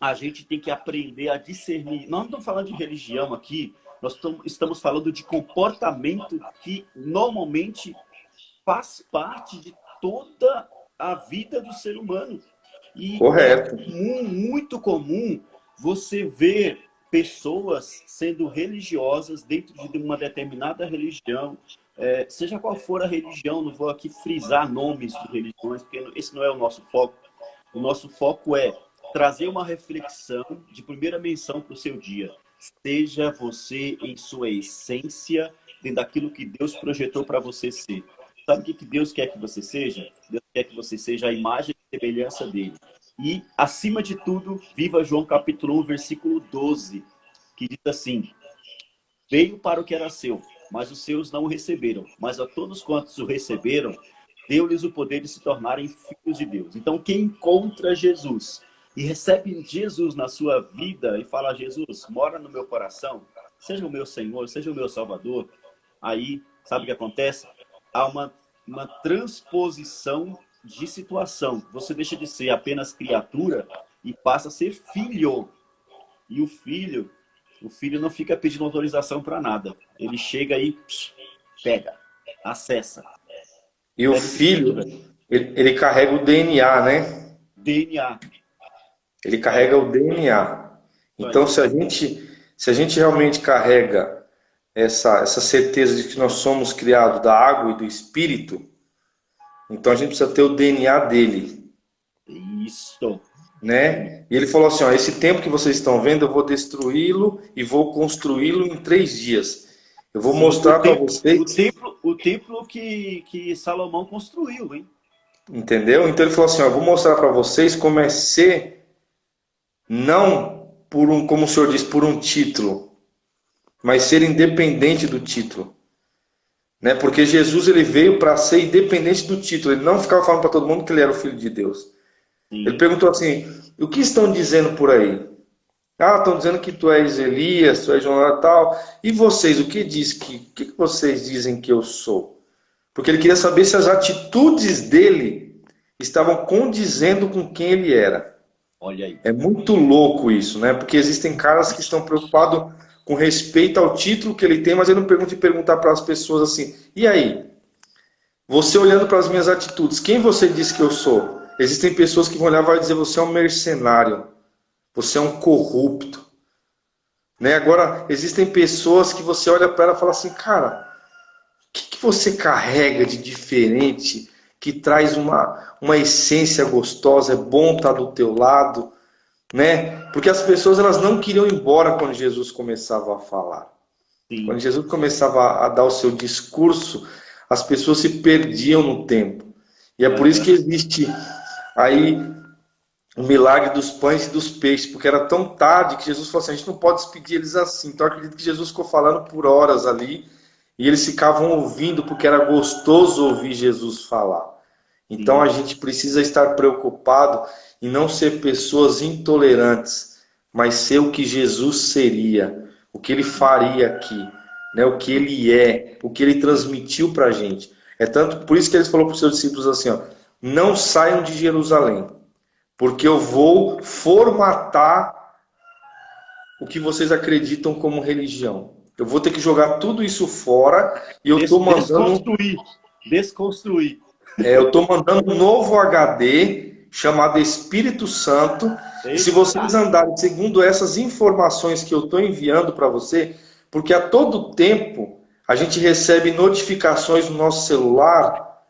a gente tem que aprender a discernir. Nós não estamos falando de religião aqui, estamos falando de comportamento que normalmente faz parte de toda a vida do ser humano. E é Correto. comum, muito comum, você ver pessoas sendo religiosas dentro de uma determinada religião, seja qual for a religião, não vou aqui frisar nomes de religiões, porque esse não é o nosso foco. O nosso foco é trazer uma reflexão de primeira menção para o seu dia. Seja você em sua essência, dentro daquilo que Deus projetou para você ser. Sabe o que Deus quer que você seja? Deus quer que você seja a imagem e semelhança dele. E, acima de tudo, viva João capítulo 1, versículo 12, que diz assim, veio para o que era seu, mas os seus não o receberam. Mas a todos quantos o receberam, deu-lhes o poder de se tornarem filhos de Deus. Então, quem encontra Jesus e recebe Jesus na sua vida e fala, Jesus, mora no meu coração, seja o meu Senhor, seja o meu Salvador, aí, sabe o que acontece? Há uma transposição de situação. Você deixa de ser apenas criatura e passa a ser filho. E o filho não fica pedindo autorização para nada. Ele chega e pega, acessa. E o É nesse sentido filho, aí. ele carrega o DNA, né? DNA. Ele carrega o DNA. Isso Então, aí. se a gente realmente carrega essa certeza de que nós somos criados da água e do espírito, então a gente precisa ter o DNA dele, Isso. né? E ele falou assim, ó, esse templo que vocês estão vendo, eu vou destruí-lo e vou construí-lo em 3 dias. Eu vou Sim, mostrar para vocês, o templo que Salomão construiu, hein? entendeu? Então ele falou assim, ó, eu vou mostrar para vocês como é ser, não por um, como o senhor diz, por um título, mas ser independente do título. Né? Porque Jesus ele veio para ser independente do título. Ele não ficava falando para todo mundo que ele era o filho de Deus. Ele Sim. perguntou assim: o que estão dizendo por aí? Ah, estão dizendo que tu és Elias, tu és João e tal. E vocês, o que diz que vocês dizem que eu sou? Porque ele queria saber se as atitudes dele estavam condizendo com quem ele era. Olha aí. É muito louco isso, né? Porque existem caras que estão preocupados com respeito ao título que ele tem, mas ele não perguntar para as pessoas assim: e aí? Você olhando para as minhas atitudes, quem você diz que eu sou? Existem pessoas que vão olhar e vão dizer: você é um mercenário, você é um corrupto. Né? Agora, existem pessoas que você olha para ela e fala assim: cara, o que você carrega de diferente que traz uma essência gostosa, é bom estar do teu lado, né? Porque as pessoas elas não queriam ir embora quando Jesus começava a falar. Quando Sim. Jesus começava a dar o seu discurso, as pessoas se perdiam no tempo. E é por isso Aham. que existe aí o milagre dos pães e dos peixes, porque era tão tarde que Jesus falou assim, a gente não pode despedir eles assim. Então eu acredito que Jesus ficou falando por horas ali, e eles ficavam ouvindo, porque era gostoso ouvir Jesus falar. Então a Sim. gente precisa estar preocupado em não ser pessoas intolerantes, mas ser o que Jesus seria, o que ele faria aqui, né? O que ele é, o que ele transmitiu para a gente. É tanto por isso que ele falou para os seus discípulos assim, ó, não saiam de Jerusalém, porque eu vou formatar o que vocês acreditam como religião. Eu vou ter que jogar tudo isso fora e Desconstruir. Desconstruir. eu estou mandando um novo HD chamado Espírito Santo. E se vocês Eita. andarem segundo essas informações que eu estou enviando para você, porque a todo tempo a gente recebe notificações no nosso celular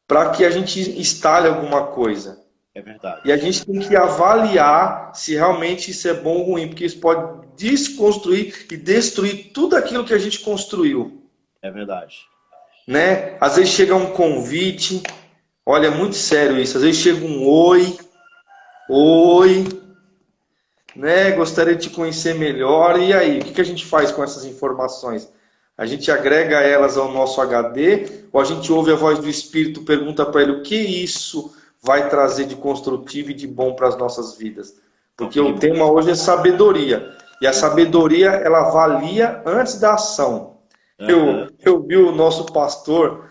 para que a gente instale alguma coisa. É verdade. E a gente tem que avaliar se realmente isso é bom ou ruim, porque isso pode desconstruir e destruir tudo aquilo que a gente construiu, É verdade. né? Às vezes chega um convite, olha, é muito sério isso. Às vezes chega um oi, oi, né? Gostaria de te conhecer melhor. E aí, o que a gente faz com essas informações? A gente agrega elas ao nosso HD ou a gente ouve a voz do Espírito, pergunta para ele o que isso vai trazer de construtivo e de bom para as nossas vidas? Porque Top o demais. tema hoje é sabedoria. E a sabedoria, ela avalia antes da ação. Aham. Eu vi o nosso pastor,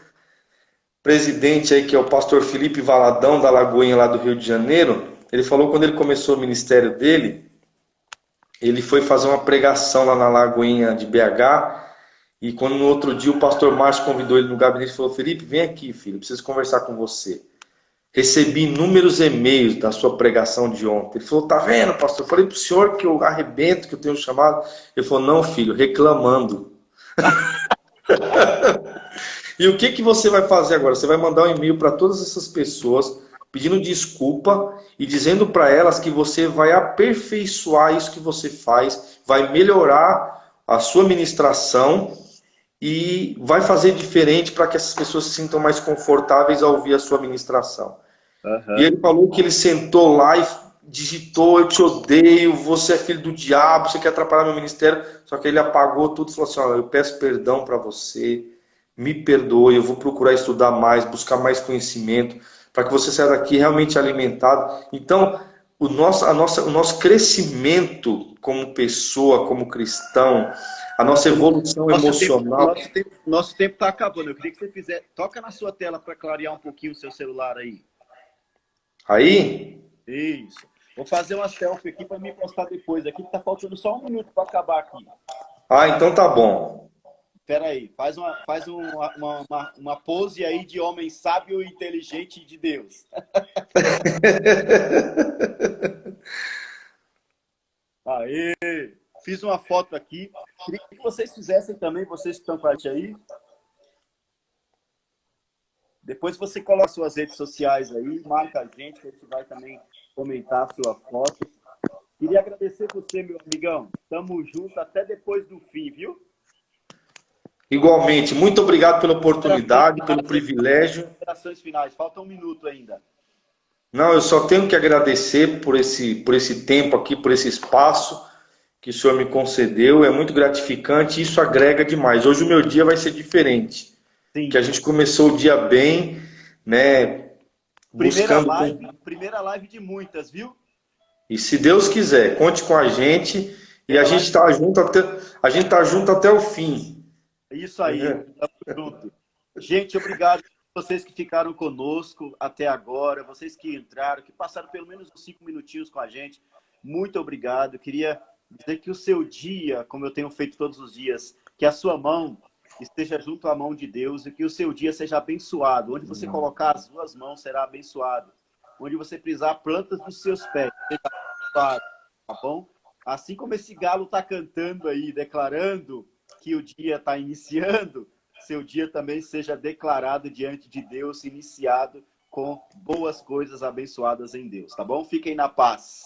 presidente aí, que é o pastor Felipe Valadão, da Lagoinha lá do Rio de Janeiro. Ele falou quando ele começou o ministério dele, ele foi fazer uma pregação lá na Lagoinha de BH. E quando no outro dia o pastor Márcio convidou ele no gabinete e falou: Felipe, vem aqui, filho, preciso conversar com você. Recebi inúmeros e-mails da sua pregação de ontem. Ele falou: tá vendo, pastor? Eu falei pro senhor que eu arrebento, que eu tenho chamado. Ele falou: não, filho, reclamando. E o que que você vai fazer agora? Você vai mandar um e-mail para todas essas pessoas pedindo desculpa e dizendo para elas que você vai aperfeiçoar isso que você faz, vai melhorar a sua ministração e vai fazer diferente para que essas pessoas se sintam mais confortáveis ao ouvir a sua ministração. E Aham. ele falou que ele sentou lá e digitou: eu te odeio, você é filho do diabo, você quer atrapalhar meu ministério. Só que ele apagou tudo e falou assim: olha, eu peço perdão para você, me perdoe, eu vou procurar estudar mais, buscar mais conhecimento, para que você saia daqui realmente alimentado. Então, o nosso crescimento como pessoa, como cristão, a nossa evolução emocional. Nosso tempo tá acabando. Eu queria que você fizesse. Toca na sua tela para clarear um pouquinho o seu celular aí. Aí, Isso. Vou fazer uma selfie aqui para me postar depois. Aqui tá faltando só um minuto para acabar aqui. então tá bom. Espera aí. Uma pose aí de homem sábio e inteligente de Deus. Aê! Fiz uma foto aqui. Queria que vocês fizessem também, vocês que estão com a gente aí. Depois você coloca suas redes sociais aí, marca a gente, que a gente vai também comentar a sua foto. Queria agradecer você, meu amigão. Tamo junto até depois do fim, viu? Igualmente, muito obrigado pela oportunidade, pelo privilégio. Considerações finais. Falta um minuto ainda. Não, eu só tenho que agradecer por esse tempo aqui, por esse espaço que o senhor me concedeu. É muito gratificante e isso agrega demais. Hoje o meu dia vai ser diferente. Que a Sim. gente começou o dia bem, né? Buscando. Primeira live de muitas, viu? E se Deus quiser, conte com a gente e a Primeira gente live. está junto até o fim. Isso aí. Tamo junto. Gente, obrigado a vocês que ficaram conosco até agora, vocês que entraram, que passaram pelo menos uns 5 minutinhos com a gente. Muito obrigado. Queria dizer que o seu dia, como eu tenho feito todos os dias, que a sua mão esteja junto à mão de Deus e que o seu dia seja abençoado. Onde você colocar as suas mãos será abençoado. Onde você pisar plantas dos seus pés será abençoado, tá bom? Assim como esse galo está cantando aí, declarando que o dia está iniciando, seu dia também seja declarado diante de Deus, iniciado com boas coisas abençoadas em Deus, tá bom? Fiquem na paz.